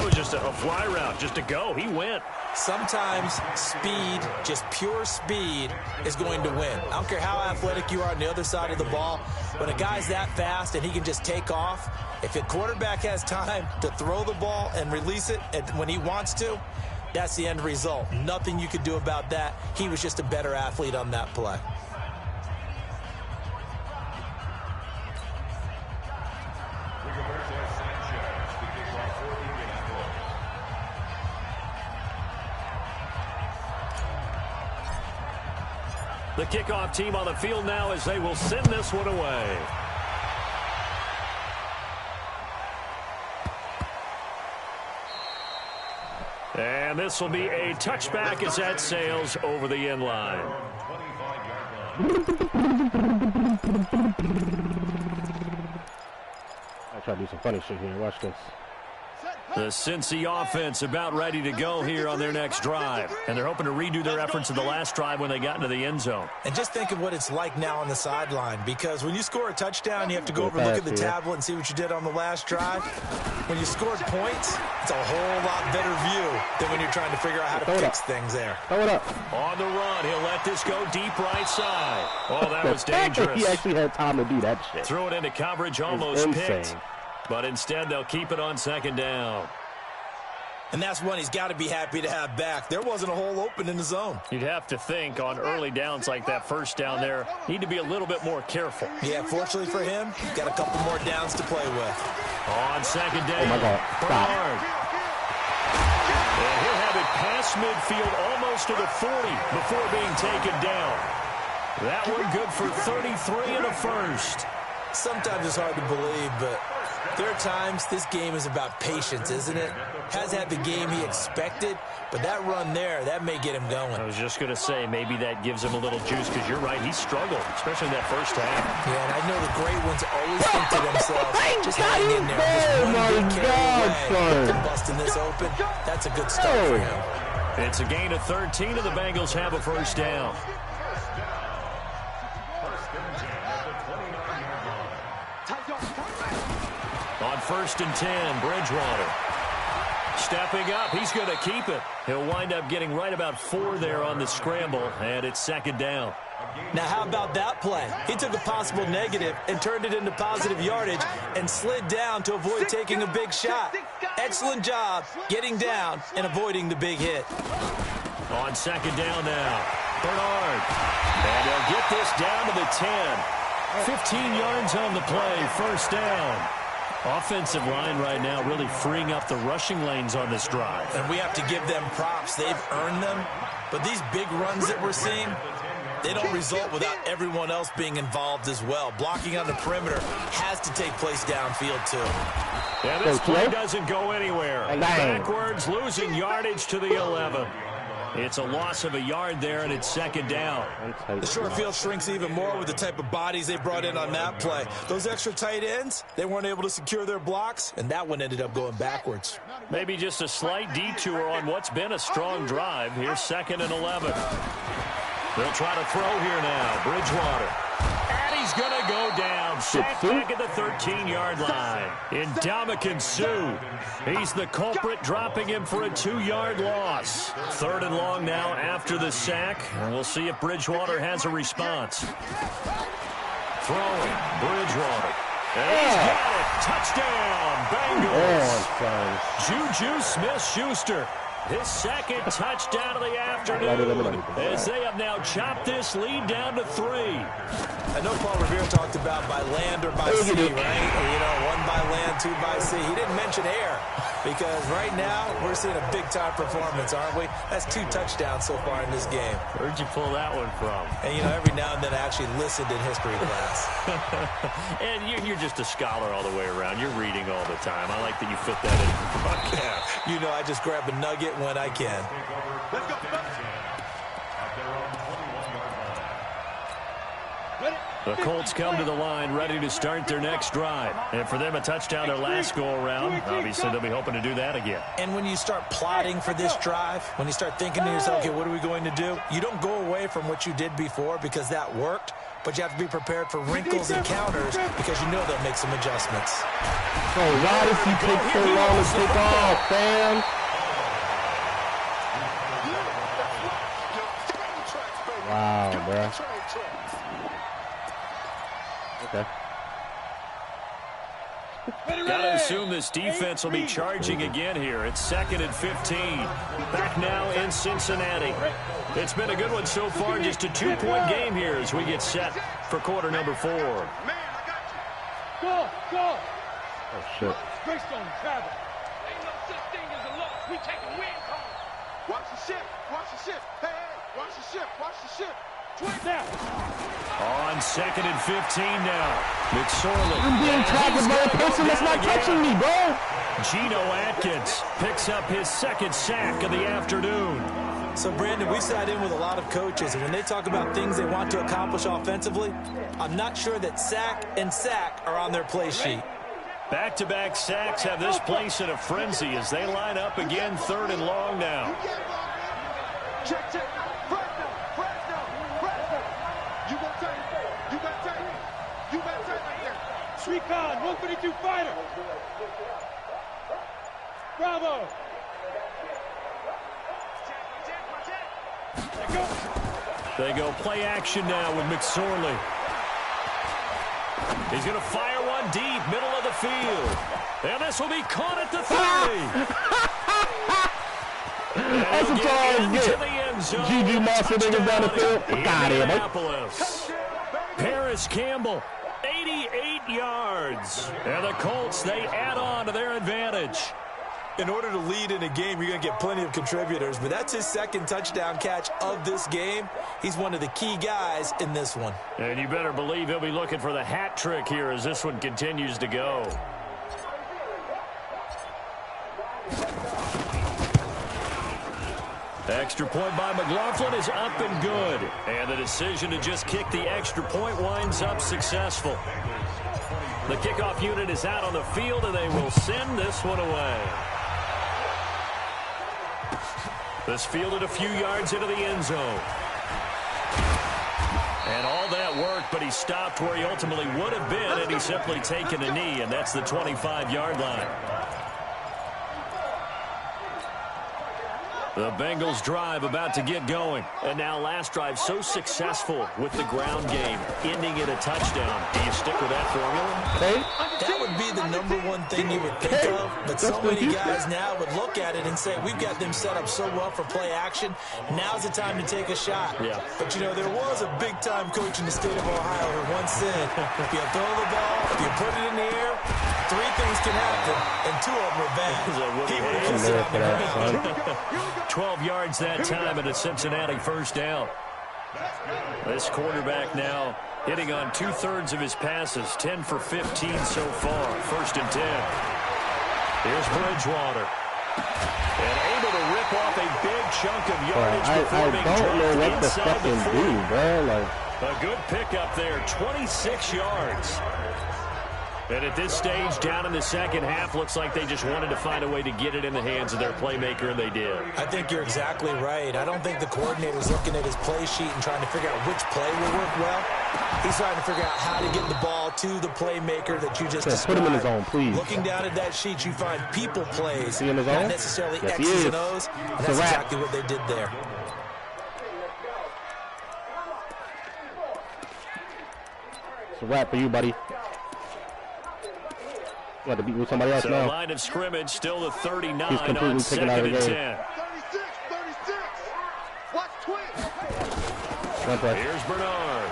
S1: was just a fly route, just to go. He went.
S3: Sometimes speed, just pure speed, is going to win. I don't care how athletic you are on the other side of the ball. When a guy's that fast and he can just take off, if a quarterback has time to throw the ball and release it when he wants to, that's the end result. Nothing you could do about that. He was just a better athlete on that play.
S1: The kickoff team on the field now as they will send this one away. And this will be a touchback as that sails over the end line.
S2: I try to do some funny shit here. Watch this.
S1: The Cincy offense about ready to go here on their next drive. And they're hoping to redo their efforts in the last drive when they got into the end zone.
S3: And just think of what it's like now on the sideline, because when you score a touchdown, you have to go over and look at the tablet and see what you did on the last drive. When you scored points, it's a whole lot better view than when you're trying to figure out how to fix things there.
S2: Throw it up.
S1: On the run, he'll let this go deep right side. Oh, that was dangerous.
S2: He actually had time to do that shit.
S1: Threw it into coverage, almost picked. But instead, they'll keep it on 2nd down.
S3: And that's one he's got to be happy to have back. There wasn't a hole open in the zone.
S1: You'd have to think on early downs like that first down there, need to be a little bit more careful.
S3: Yeah, fortunately for him, he's got a couple more downs to play with.
S1: On 2nd down,
S2: oh my God.
S1: Bernard. And he'll have it past midfield almost to the 40 before being taken down. That one good for 33 and a first.
S3: Sometimes it's hard to believe, but there are times this game is about patience, isn't it? Has had the game he expected, but that run there, that may get him going.
S1: I was just going to say, maybe that gives him a little juice, because you're right, he struggled, especially in that first half.
S3: Yeah, and I know the great ones always think to themselves, just hang in there. Just one big carry away. Busting this open, that's a good start for him.
S1: It's a gain of 13, and the Bengals have a first down. On 1st and 10, Bridgewater. Stepping up, he's going to keep it. He'll wind up getting right about 4 there on the scramble, and it's 2nd down.
S3: Now, how about that play? He took a possible negative and turned it into positive yardage and slid down to avoid taking a big shot. Excellent job getting down and avoiding the big hit.
S1: On 2nd down now, Bernard. And they'll get this down to the 10. 15 yards on the play, first down. Offensive line right now really freeing up the rushing lanes on this drive.
S3: And we have to give them props. They've earned them. But these big runs that we're seeing, they don't result without everyone else being involved as well. Blocking on the perimeter has to take place downfield, too.
S1: Yeah, this play doesn't go anywhere. Backwards, losing yardage to the 11. It's a loss of a yard there, and it's 2nd down.
S3: The short field shrinks even more with the type of bodies they brought in on that play. Those extra tight ends, they weren't able to secure their blocks, and that one ended up going backwards.
S1: Maybe just a slight detour on what's been a strong drive. Here's 2nd and 11. They'll try to throw here now. Bridgewater. And he's going to go down. Sacked back at the 13-yard line. Ndamukong Suh. He's the culprit, dropping him for a 2-yard loss. 3rd and long now after the sack. And we'll see if Bridgewater has a response. Throwing. Bridgewater. And he's got it. Touchdown, Bengals. Juju Smith-Schuster. His second touchdown of the afternoon, as they have now chopped this lead down to 3.
S3: I know Paul Revere talked about by land or by sea, right? You know, 1 by land, 2 by sea. He didn't mention air, because right now we're seeing a big-time performance, aren't we? That's 2 touchdowns so far in this game.
S1: Where'd you pull that one from?
S3: And, you know, every now and then I actually listened in history class.
S1: And you're just a scholar all the way around. You're reading all the time. I like that you fit that in the broadcast.
S3: You know, I just grab a nugget when I can.
S6: Let's go.
S1: The Colts come to the line ready to start their next drive. And for them, a touchdown their last go-around. Obviously, they'll be hoping to do that again.
S3: And when you start plotting for this drive, when you start thinking to yourself, okay, what are we going to do? You don't go away from what you did before because that worked, but you have to be prepared for wrinkles and counters because you know they'll make some adjustments.
S2: So why does he take so long to take off, fam? Wow, bro. Okay.
S1: Gotta assume this defense will be charging again here. It's 2nd and 15. Back now in Cincinnati. It's been a good one so far. Just a 2-point game here as we get set for quarter number 4.
S4: Go!
S2: Oh, shit.
S4: Greystone travel. Ain't no such thing as a loss. We take a win home.
S6: Watch the ship. Watch the ship. Hey, watch the ship. Watch the ship.
S4: Now.
S1: On 2nd and 15 now. McSorley.
S2: I'm being tackled by a person that's not touching me, bro.
S1: Geno Atkins picks up his 2nd sack of the afternoon.
S3: So, Brandon, we sat in with a lot of coaches, and when they talk about things they want to accomplish offensively, I'm not sure that sack and sack are on their play sheet.
S1: Back-to-back sacks have this place in a frenzy as they line up again 3rd and long now.
S6: Check. You got tight right there.
S4: Recon, 152 fighter. Bravo.
S1: They go play action now with McSorley. He's going to fire one deep, middle of the field. And this will be caught at the 30.
S2: That's a tall get. GG Monster niggas down the field. Got it,
S1: Paris Campbell, 88 yards. And the Colts, they add on to their advantage.
S3: In order to lead in a game, you're going to get plenty of contributors, but that's his 2nd touchdown catch of this game. He's one of the key guys in this one.
S1: And you better believe he'll be looking for the hat trick here as this one continues to go. Extra point by McLaughlin is up and good. And the decision to just kick the extra point winds up successful. The kickoff unit is out on the field, and they will send this one away. This fielded a few yards into the end zone. And all that worked, but he stopped where he ultimately would have been, and he's simply taken a knee, and that's the 25-yard line. The Bengals drive about to get going. And now last drive so successful with the ground game, ending in a touchdown. Do you stick with that formula?
S3: That would be the #1 thing you would think of, but so many guys now would look at it and say, we've got them set up so well for play action. Now's the time to take a shot.
S1: Yeah.
S3: But, you know, there was a big-time coach in the state of Ohio who once said, if you throw the ball, if you put it in the air, 3 things can happen, and 2 of them are bad. He would have sit on the ground.
S1: 12 yards that time, and a Cincinnati first down. This quarterback now hitting on 2/3 of his passes, 10 for 15 so far. 1st and 10. Here's Bridgewater. And able to rip off a big chunk of yardage before being dropped inside the 40.
S2: Bro.
S1: A good pickup there, 26 yards. And at this stage, down in the second half, looks like they just wanted to find a way to get it in the hands of their playmaker, and they did.
S3: I think you're exactly right. I don't think the coordinator's looking at his play sheet and trying to figure out which play will work well. He's trying to figure out how to get the ball to the playmaker that you just described.
S2: Put him in his zone, please.
S3: Looking down at that sheet, you find people plays,
S2: in his zone?
S3: not necessarily
S2: Yes,
S3: X's and O's. And that's exactly what they did there.
S2: It's a wrap for you, buddy. You got to beat with somebody else now.
S1: Line of scrimmage, still the 39
S2: He's completely
S1: on
S2: taken out of the
S6: 36,
S2: game.
S6: 36. Watch twins.
S1: Here's Bernard.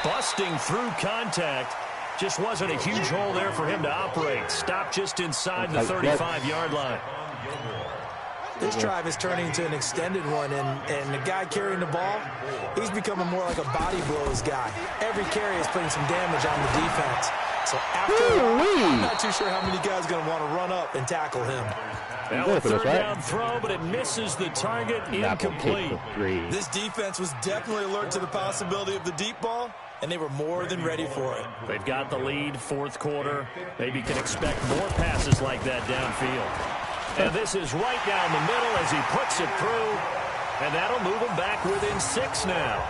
S1: Busting through contact. Just wasn't a huge hole there for him to operate. Stopped just inside the 35-yard line.
S3: This drive is turning into an extended one, and the guy carrying the ball, he's becoming more like a body blows guy. Every carry is putting some damage on the defense. So after I'm not too sure how many guys are going to want to run up and tackle him.
S1: Now a third down throw, but it misses the target, incomplete.
S3: This defense was definitely alert to the possibility of the deep ball, and they were more than ready for it.
S1: They've got the lead, fourth quarter. Maybe can expect more passes like that downfield. And this is right down the middle as he puts it through, and that'll move them back within 6 now.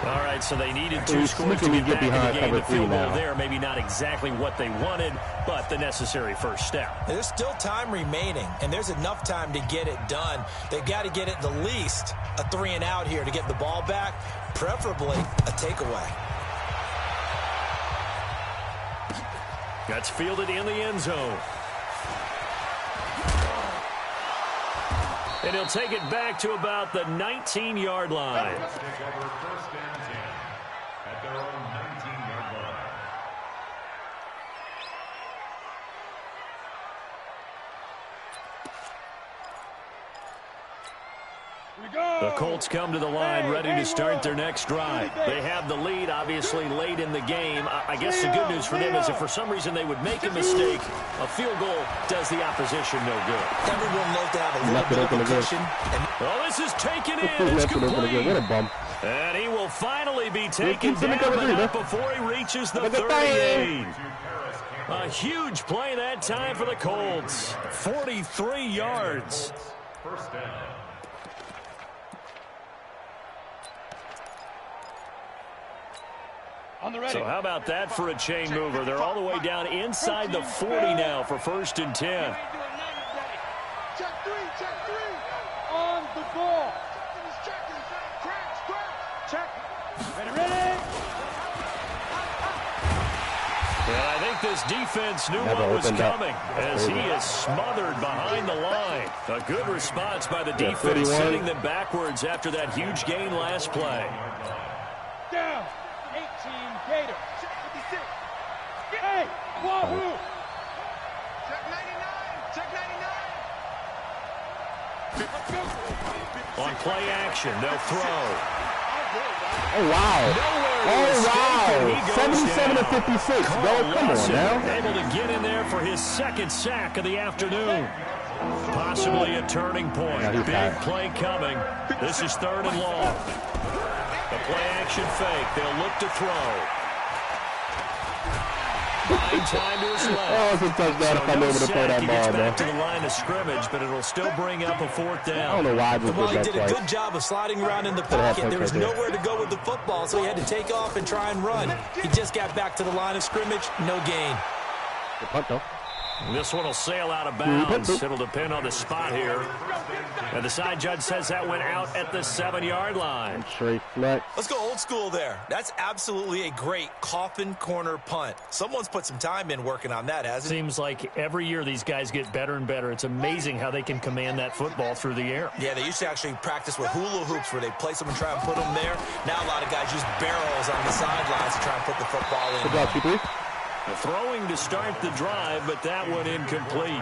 S1: All right, so they needed 2 scores to get back in the game. The field goal there, maybe not exactly what they wanted, but the necessary first step.
S3: There's still time remaining, and there's enough time to get it done. They've got to get it the least a 3-and-out here to get the ball back, preferably a takeaway.
S1: That's fielded in the end zone. And he'll take it back to about the 19-yard line.
S5: Take over first and 10 at their own 19-yard line.
S1: The Colts come to the line ready to start their next drive. They have the lead, obviously, late in the game. I guess the good news for them is if for some reason they would make a mistake, a field goal does the opposition no good.
S3: Everyone loves to have a little bit of a cushion.
S1: Oh, this is taken in. It's complete.
S2: What a bump.
S1: And he will finally be taken down, but not before he reaches the 38. A huge play that time for the Colts. 43 yards.
S5: First down.
S1: So how about that for a chain mover? They're all the way down inside the 40 now for 1st and 10.
S6: Check three.
S4: On the ball.
S6: Check.
S4: Ready.
S1: And I think this defense knew what was coming as he is smothered behind the line. A good response by the defense, sending them backwards after that huge gain last play.
S4: Down. 18 Gator.
S6: Check 56.
S4: Hey, Wahoo.
S6: Check 99. Check 99.
S1: On play action, they'll throw.
S2: Oh, wow.
S1: Nowhere to escape,
S2: 77 to 56. Come on now.
S1: Able to get in there for his 2nd sack of the afternoon. Possibly a turning point. Big play coming. This is 3rd and long. The play action fake. They'll look to throw. Buying time to his left.
S2: Oh, it's a touchdown if I'm able to throw that
S1: He gets
S2: ball,
S1: back to
S2: man.
S1: the line of scrimmage, but it'll still bring up a 4th down.
S2: I don't know why I just
S3: Well, he
S2: did
S3: did
S2: that
S3: a
S2: twice.
S3: good job of sliding around in the pocket. There was nowhere to go with the football, so he had to take off and try and run. He just got back to the line of scrimmage. No gain.
S2: Good punt, though.
S1: This one will sail out of bounds. It'll depend on the spot here. And the side judge says that went out at the 7-yard line.
S2: Straight flex.
S3: Let's go old school there. That's absolutely a great coffin corner punt. Someone's put some time in working on that, hasn't it?
S1: Seems like every year these guys get better and better. It's amazing how they can command that football through the air.
S3: Yeah, they used to actually practice with hula hoops where they place them and try and put them there. Now a lot of guys use barrels on the sidelines to try and put the football in.
S2: Good job, Q3.
S1: Throwing to start the drive, but that one incomplete.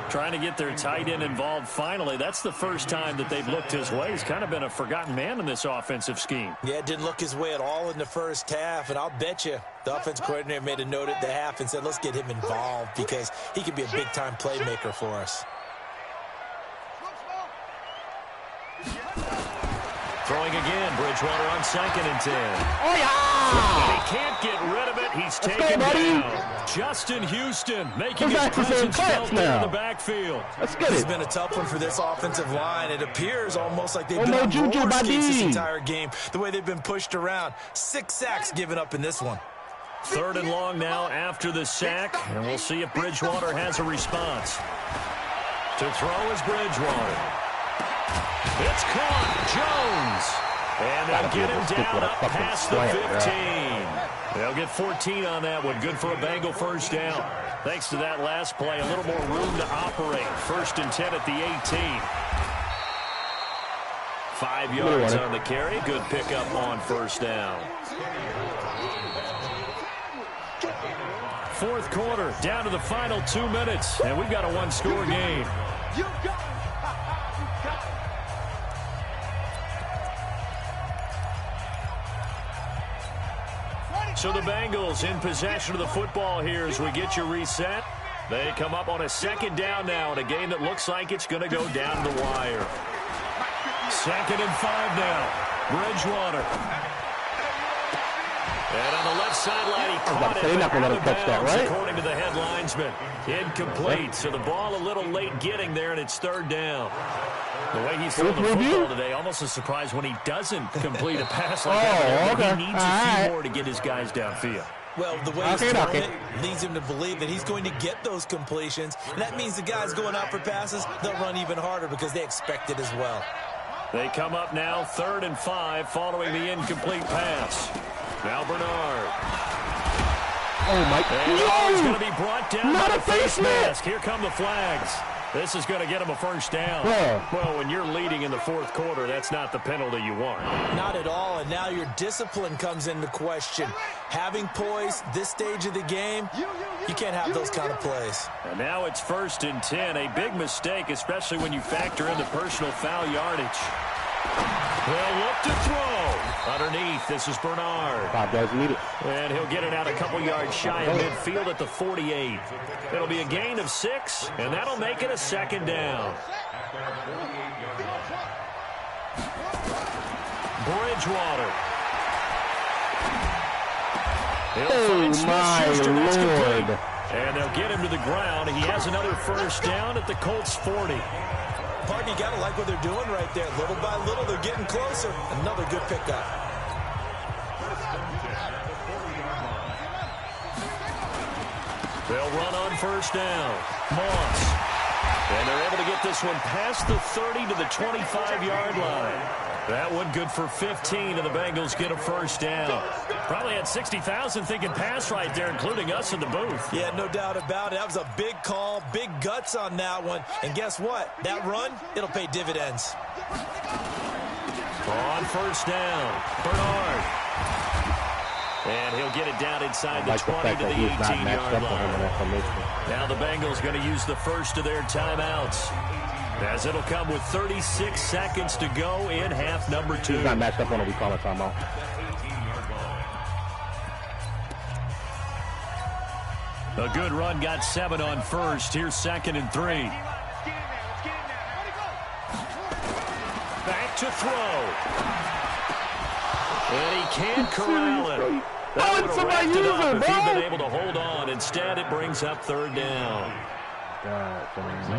S1: Trying to get their tight end involved finally. That's the first time that they've looked his way. He's kind of been a forgotten man in this offensive scheme.
S3: Yeah, it didn't look his way at all in the first half, and I'll bet you the offense coordinator made a note at the half and said, let's get him involved because he could be a big-time playmaker for us.
S1: Throwing again. Bridgewater on 2nd and 10.
S2: Oh, yeah!
S1: He can't get rid of it. He's taken down. Justin Houston making his presence felt there in the backfield.
S2: Let's get it.
S3: It's been a tough one for this offensive line. It appears almost like they've been on roller skates this entire game, the way they've been pushed around. 6 sacks given up in this one.
S1: 3rd and long now after the sack, and we'll see if Bridgewater has a response. To throw is Bridgewater. It's caught. Jones. And they'll get him down up past the 15. They'll get 14 on that one. Good for a Bengal first down. Thanks to that last play, a little more room to operate. 1st and 10 at the 18. 5 yards on the carry. Good pickup on first down. 4th quarter, down to the final 2 minutes, and we've got a one-score game. So the Bengals in possession of the football here as we get you reset. They come up on a 2nd down now in a game that looks like it's going to go down the wire. 2nd and 5 now. Bridgewater. And on the left sideline, he caught it out of bounds, according to the head linesman. Incomplete, so the ball a little late getting there, and it's 3rd down. The way he's throwing the football today, almost a surprise when he doesn't complete a pass like that. He needs a few more to get his guys downfield.
S3: Well, the way he's throwing it leads him to believe that he's going to get those completions. And that means the guys going out for passes, they'll run even harder because they expect it as well.
S1: They come up now 3rd and 5 following the incomplete pass. Now Bernard.
S2: Oh, my God.
S1: He's going to be brought down by the face mask. Here come the flags. This is going to get him a first down. Well, when you're leading in the 4th quarter, that's not the penalty you want.
S3: Not at all, and now your discipline comes into question. Having poise this stage of the game, you can't have those kind of plays.
S1: And now it's 1st and 10. A big mistake, especially when you factor in the personal foul yardage. They'll look to throw. Underneath, this is Bernard.
S2: 5 guys need it.
S1: And he'll get it out a couple yards shy of midfield at the 48. It'll be a gain of 6, and that'll make it a 2nd down. Bridgewater.
S2: Oh, my Lord.
S1: And they'll get him to the ground. He has another first down at the Colts 40.
S3: Partner, you got to like what they're doing right there. Little by little, they're getting closer. Another good pickup.
S1: They'll run on first down. Moss. And they're able to get this one past the 30 to the 25-yard line. That one good for 15, and the Bengals get a first down. Probably had 60,000 thinking pass right there, including us in the booth.
S3: Yeah, no doubt about it. That was a big call, big guts on that one. And guess what? That run, it'll pay dividends.
S1: On first down, Bernard. And he'll get it down inside the 20 to the 18-yard line. Now the Bengals going to use the first of their timeouts, as it'll come with 36 seconds to go in half number 2.
S2: He's not matched up on it. We call a timeout.
S1: A good run, got 7 on first. Here's 2nd and 3. Back to throw. And he can't corral it. That would have wrapped it up if he'd been able to hold on. Instead, it brings up 3rd down.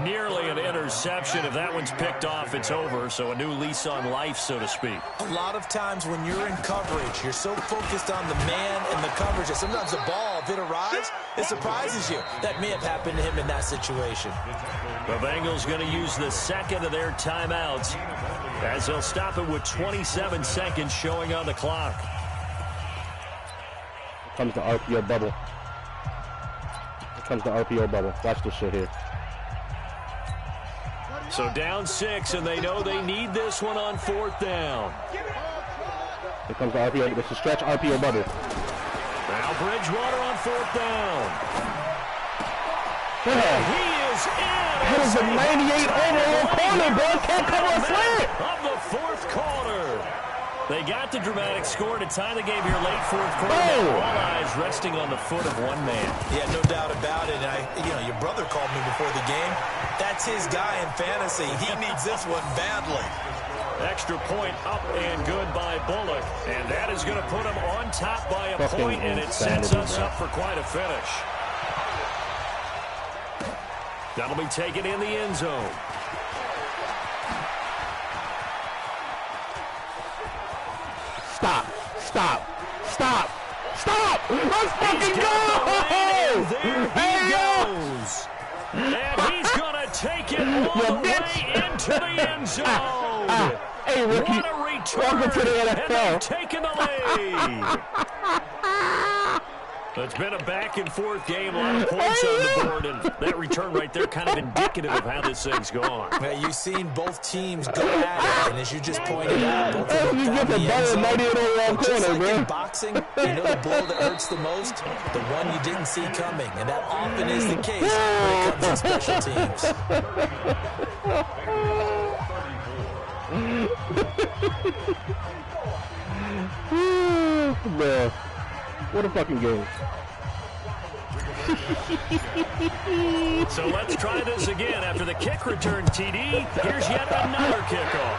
S1: Nearly an interception. If that one's picked off, it's over. So a new lease on life, so to speak.
S3: A lot of times when you're in coverage, you're so focused on the man and the coverage that sometimes the ball, if it arrives, it surprises you. That may have happened to him in that situation.
S1: The Bengals going to use the 2nd of their timeouts, as they'll stop it with 27 seconds showing on the clock.
S2: Here comes the RPO bubble. Here comes the RPO bubble. Watch this shit here.
S1: So down 6, and they know they need this one on 4th down.
S2: Here comes the RPO. This is stretch RPO bubble.
S1: Now Bridgewater on 4th down.
S2: And
S1: he is in.
S2: That is a 98 overall corner, bro. Can't cover a slant.
S1: Of the 4th quarter. They got the dramatic score to tie the game here late 4th quarter. All eyes resting on the foot of one man.
S3: Yeah, no doubt about it. And your brother called me before the game. That's his guy in fantasy. He needs this one badly.
S1: Extra point up and good by Bullock. And that is going to put him on top by a point, and it sets us up for quite a finish. That'll be taken in the end zone.
S2: Stop. Let's fucking go!
S1: There he goes. And he's going to take it all the way into the end zone.
S2: Hey, Ricky.
S1: What a return.
S2: Welcome to the NFL.
S1: And they've taken the lead. It's been a back-and-forth game, a lot of points on the board, and that return right there kind of indicative of how this thing's gone.
S3: Well, you've seen both teams go at it, and as you just pointed out, both of them
S2: You get the ball 98
S3: just
S2: corner,
S3: like in
S2: bro.
S3: boxing, you know the blow that hurts the most? The one you didn't see coming, and that often is the case when it comes to special teams.
S2: Man, what a fucking game.
S1: So let's try this again. After the kick return TD, here's yet another kickoff.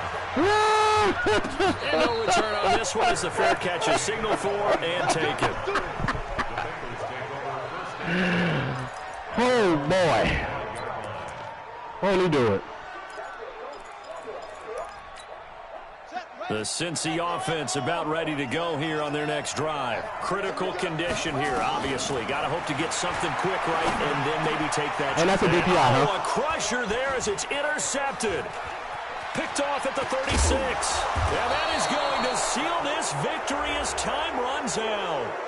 S1: And no return on this one as the fair catch is signaled for and taken.
S2: Oh, boy. Only do it.
S1: The Cincy offense about ready to go here on their next drive. Critical condition here, obviously. Got to hope to get something quick right and then maybe take that.
S2: And that's a DPI, huh?
S1: Oh, a crusher there as it's intercepted. Picked off at the 36. And that is going to seal this victory as time runs out.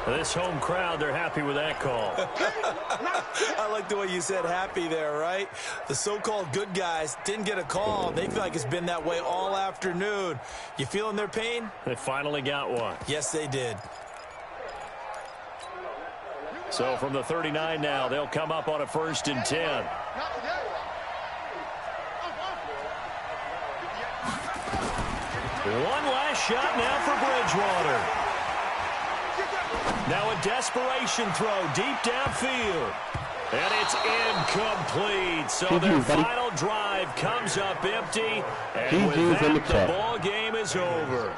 S1: This home crowd, they're happy with that call.
S3: I like the way you said happy there, right? The so-called good guys didn't get a call. They feel like it's been that way all afternoon. You feeling their pain?
S1: They finally got one.
S3: Yes, they did.
S1: So from the 39 now, they'll come up on a 1st and 10. One last shot now for Bridgewater. Now a desperation throw deep downfield. And it's incomplete. So their final drive comes up empty. And with that, the ball game is over.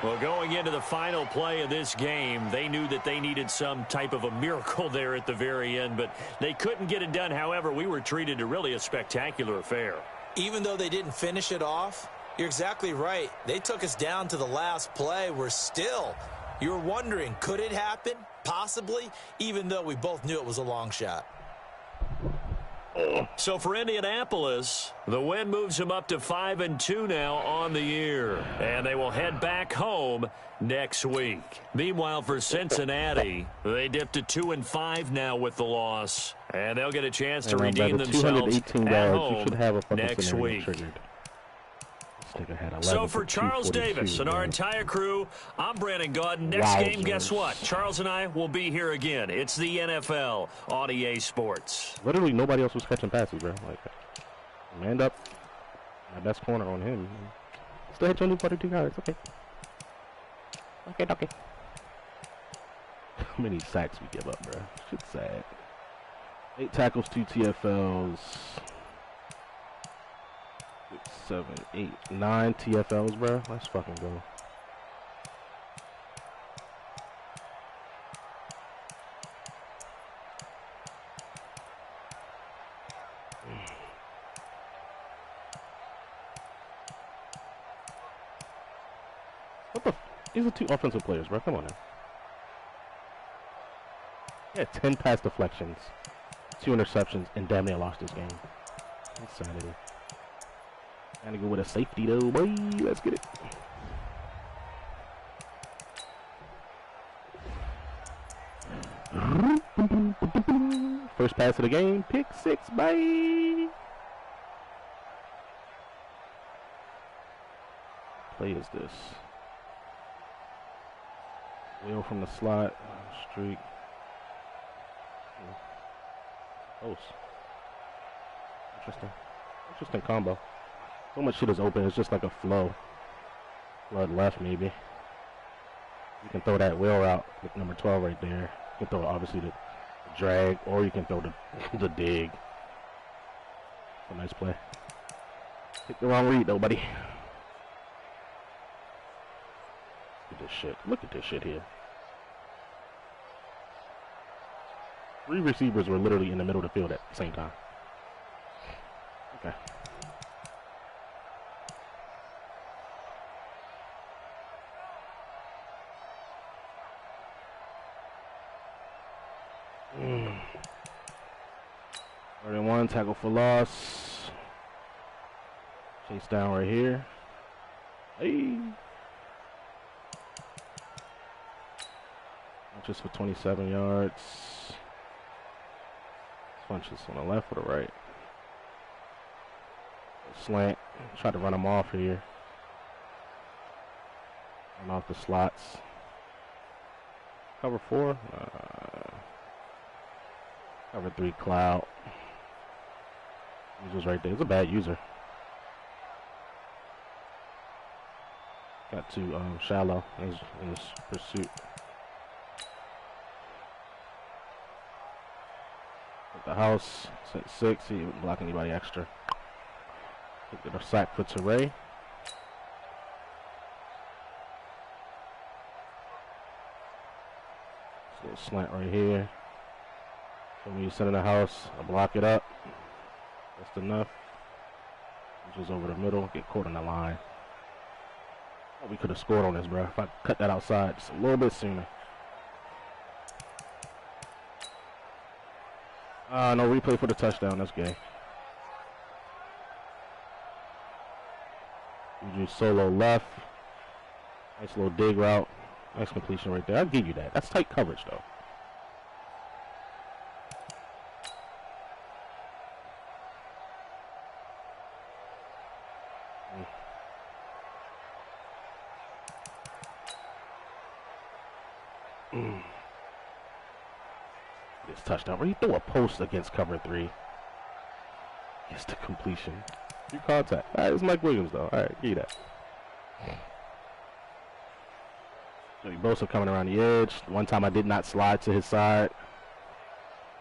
S1: Well, going into the final play of this game, they knew that they needed some type of a miracle there at the very end, but they couldn't get it done. However, we were treated to really a spectacular affair.
S3: Even though they didn't finish it off, you're exactly right. They took us down to the last play. We're still... You're wondering, could it happen? Possibly, even though we both knew it was a long shot.
S1: So for Indianapolis, the win moves them up to 5-2 now on the year. And they will head back home next week. Meanwhile, for Cincinnati, they dipped to 2-5 now with the loss. And they'll get a chance to redeem themselves at home next week. So for Charles Davis and our entire crew, I'm Brandon Gaudin. Next game, guess what? Charles and I will be here again. It's the NFL on EA Sports.
S2: Literally nobody else was catching passes, bro. Like, manned up. My best corner on him. Still hit only 42 yards. Okay. Okay. How many sacks we give up, bro? Shit's sad. 8 tackles, 2 TFLs. 6, 7, 8, 9 TFLs, bro. Let's fucking go. What the? These are 2 offensive players, bro. Come on now. Yeah, 10 pass deflections, 2 interceptions, and damn near lost this game. Insanity. Gotta go with a safety though, boy. Let's get it. First pass of the game, pick 6, bye. Play is this? Wheel from the slot, streak. Close. Interesting combo. So much shit is open, it's just like a flow. Flood left, maybe. You can throw that wheel route with number 12 right there. You can throw, obviously, the drag, or you can throw the dig. A nice play. Pick the wrong read, though, buddy. Look at this shit. Look at this shit here. 3 receivers were literally in the middle of the field at the same time. Okay. Third and 1, tackle for loss. Chase down right here. Hey. Just for 27 yards. Punches on the left or the right. Slant. Try to run them off here. Run off the slots. Cover 4. Cover 3 cloud. User's right there. It's a bad user. Got too shallow in his pursuit. At the house, set 6. He didn't block anybody extra. Get a sack for Teray. Little slant right here. So when you send in the house, I block it up. Just enough. Just over the middle, get caught in the line. Oh, we could have scored on this, bro. If I cut that outside just a little bit sooner. No replay for the touchdown. That's gay. You do solo left. Nice little dig route. Nice completion right there. I'll give you that. That's tight coverage, though. This touchdown where he threw a post against cover 3. Gets the completion. 3 contact. Alright, it's Mike Williams though. Alright, give you that. So Bosa coming around the edge. One time I did not slide to his side.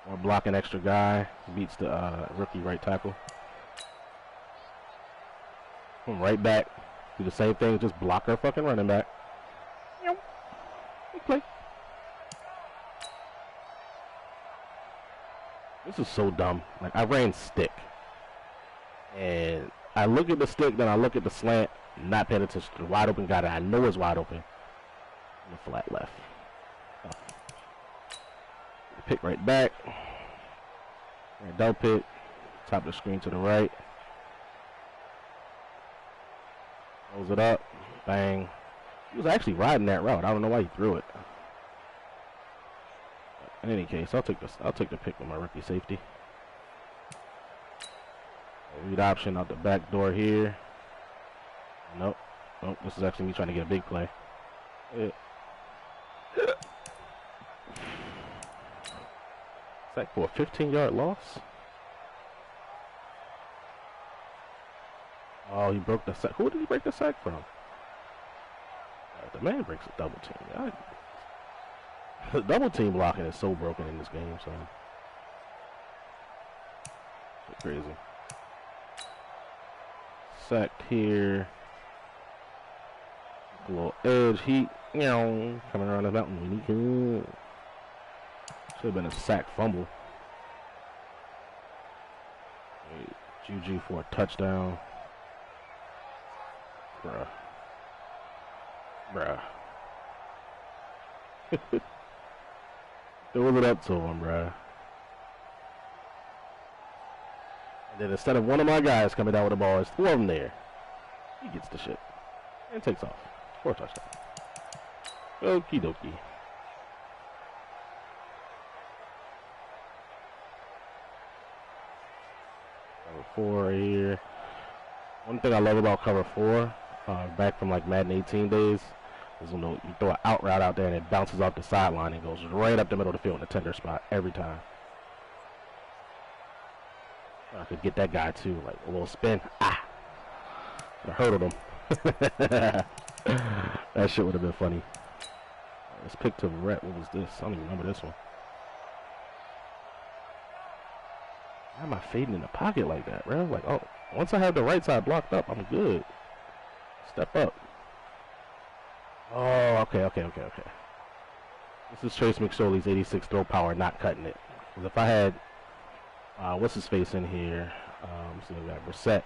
S2: Or block an extra guy. Beats the rookie right tackle. Come right back. Do the same thing, just block our fucking running back. Good play. This is so dumb. Like, I ran stick. And I look at the stick, then I look at the slant, not paying attention to the wide open guy that I know is wide open. And the flat left. Oh. Pick right back. Right down pick. Top of the screen to the right. Close it up. Bang. He was actually riding that route. I don't know why he threw it. In any case, I'll take the pick with my rookie safety. Read option out the back door here. Nope. Nope. This is actually me trying to get a big play. Sack for a 15-yard loss. Oh, he broke the sack. Who did he break the sack from? The man breaks a double team. Double team blocking is so broken in this game, so it's crazy. Sacked here. A little edge heat, coming around the mountain. Should have been a sack fumble. Juju for a touchdown. Bruh. Throw it up to him, bruh. And then instead of one of my guys coming down with the ball, it's 4 of them there. He gets the shit. And takes off. 4 touchdowns. Okie dokie. Cover 4 right here. One thing I love about cover 4, back from like Madden 18 days, is when you throw an out route out there and it bounces off the sideline and goes right up the middle of the field in the tender spot every time. I could get that guy too, like a little spin. I hurdled him. That shit would have been funny. Let's pick to Rhett. What was this? I don't even remember this one. Why am I fading in the pocket like that, bro? Like, oh, once I have the right side blocked up, I'm good. Step up. Oh, okay. This is Trace McSorley's 86 throw power, not cutting it. Because if I had, what's his face in here? So we got Brissett.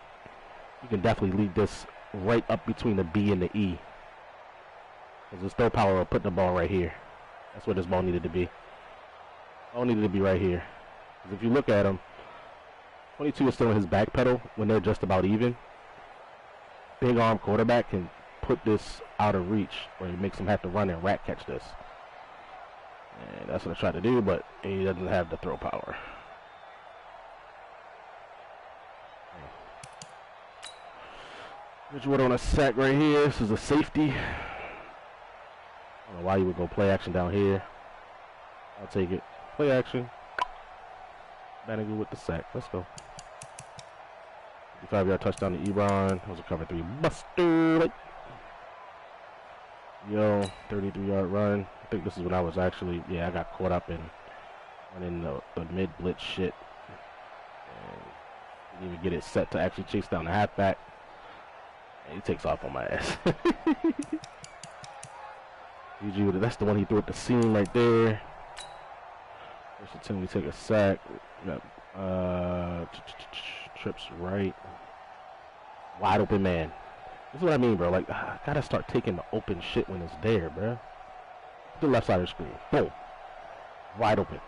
S2: You can definitely lead this right up between the B and the E. Because this throw power will put the ball right here. That's where this ball needed to be. Ball needed to be right here. Because if you look at him, 22 is still in his back pedal when they're just about even. Big arm quarterback can put this out of reach where he makes him have to run and rat catch this. And that's what I tried to do, but he doesn't have the throw power. Bridgewater on a sack right here. This is a safety. I don't know why you would go play action down here. I'll take it. Play action. Bannigan with the sack. Let's go. 55-yard touchdown to Ebron. That was a cover 3 buster. Yo, 33-yard run. I think this is when I was actually, I got caught up in running the mid-blitz shit. And didn't even get it set to actually chase down the halfback. And he takes off on my ass. GG, that's the one he threw at the seam right there. First attempt, we take a sack. We got, trips right. Wide open man. This is what I mean, bro. Like, I gotta start taking the open shit when it's there, bro. The left side of the screen. Boom. Wide open.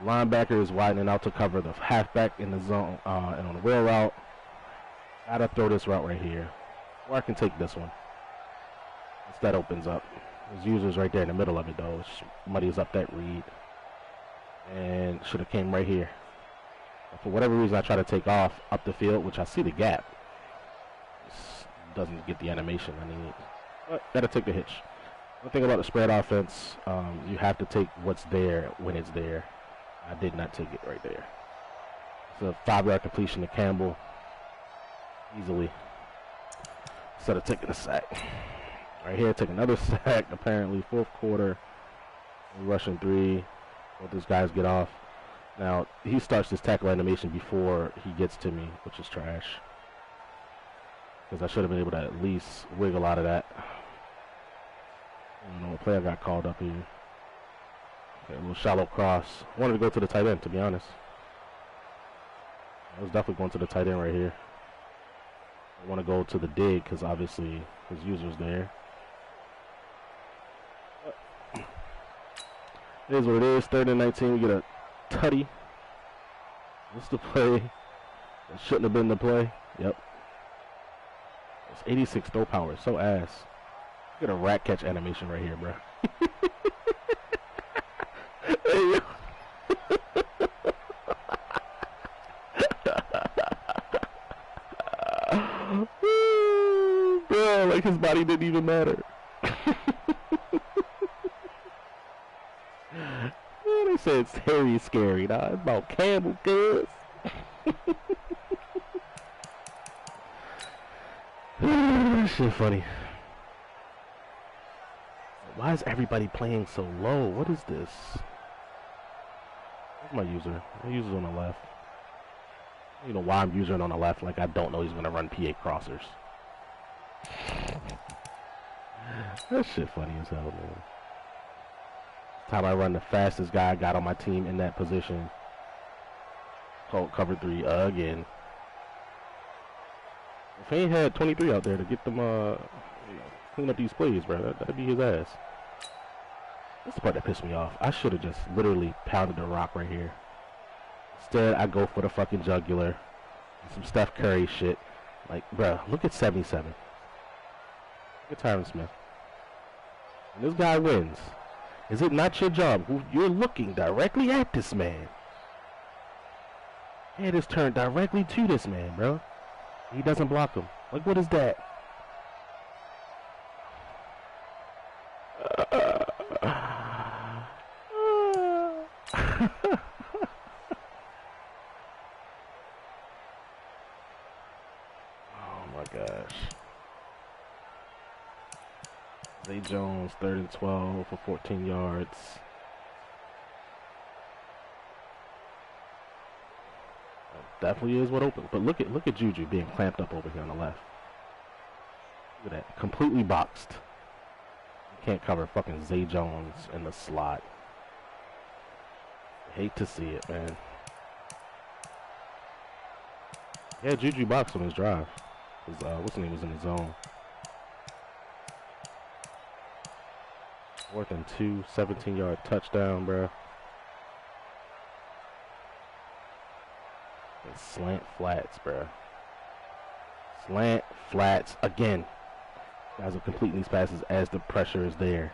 S2: Linebacker is widening out to cover the halfback in the zone and on the wheel route. Gotta throw this route right here. Or I can take this one. Once that opens up. His user's right there in the middle of it, though. It muddies up that read. And should have came right here. But for whatever reason, I try to take off up the field, which I see the gap. Just doesn't get the animation I need. But gotta take the hitch. One thing about the spread offense, you have to take what's there when it's there. I did not take it right there. It's a 5-yard completion to Campbell. Easily. Instead of taking a sack. Right here, take another sack, apparently. Fourth quarter. Rushing 3. Both these guys get off. Now, he starts this tackle animation before he gets to me, which is trash. Because I should have been able to at least wiggle out of that. I don't know what play I got called up here. Okay, a little shallow cross. I wanted to go to the tight end, to be honest. I was definitely going to the tight end right here. I want to go to the dig because obviously his user's there. It is what it is. 3rd and 19. We get a tutty. What's the play? That shouldn't have been the play. Yep. It's 86 throw power. So ass. Get a rat catch animation right here, bro. Hey, yo. Bro, like his body didn't even matter. They said it's Harry scary. Nah, it's about Campbell, cuz. Shit funny. Why is everybody playing so low? What is this? Where's my user? My user's on the left. You know why I'm using on the left? Like I don't know he's gonna run PA crossers. That shit funny as hell, man. Time I run the fastest guy I got on my team in that position. Colt cover 3 again. If he ain't had 23 out there to get them, clean up these plays, bro, that'd be his ass. That's the part that pissed me off. I should have just literally pounded the rock right here. Instead, I go for the fucking jugular. Some Steph Curry shit. Like, bro, look at 77. Look at Tyron Smith. And this guy wins. Is it not your job? You're looking directly at this man. Head is turned directly to this man, bro. He doesn't block him. Like, what is that? Oh my gosh. Zay Jones, 3rd and 12 for 14 yards. definitely is what opens. But look at Juju being clamped up over here on the left. Look at that, completely boxed. Can't cover fucking Zay Jones in the slot. Hate to see it, man. Yeah, Juju boxed on his drive. What's his name was in the zone. 4th and 2, 17-yard touchdown, bro. And slant flats, bro. Slant flats again. Guys are completing these passes as the pressure is there.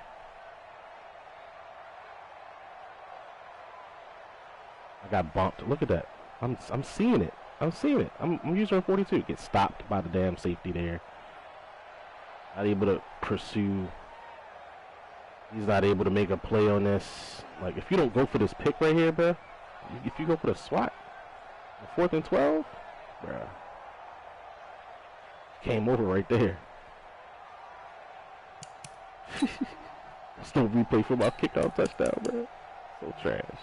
S2: I got bumped. Look at that. I'm seeing it. I'm seeing it. I'm using 42. Get stopped by the damn safety there. Not able to pursue. He's not able to make a play on this. Like, if you don't go for this pick right here, bro. If you go for the swat. 4th and 12, bro. Came over right there. Still replay for my kickoff touchdown, bro. So trash.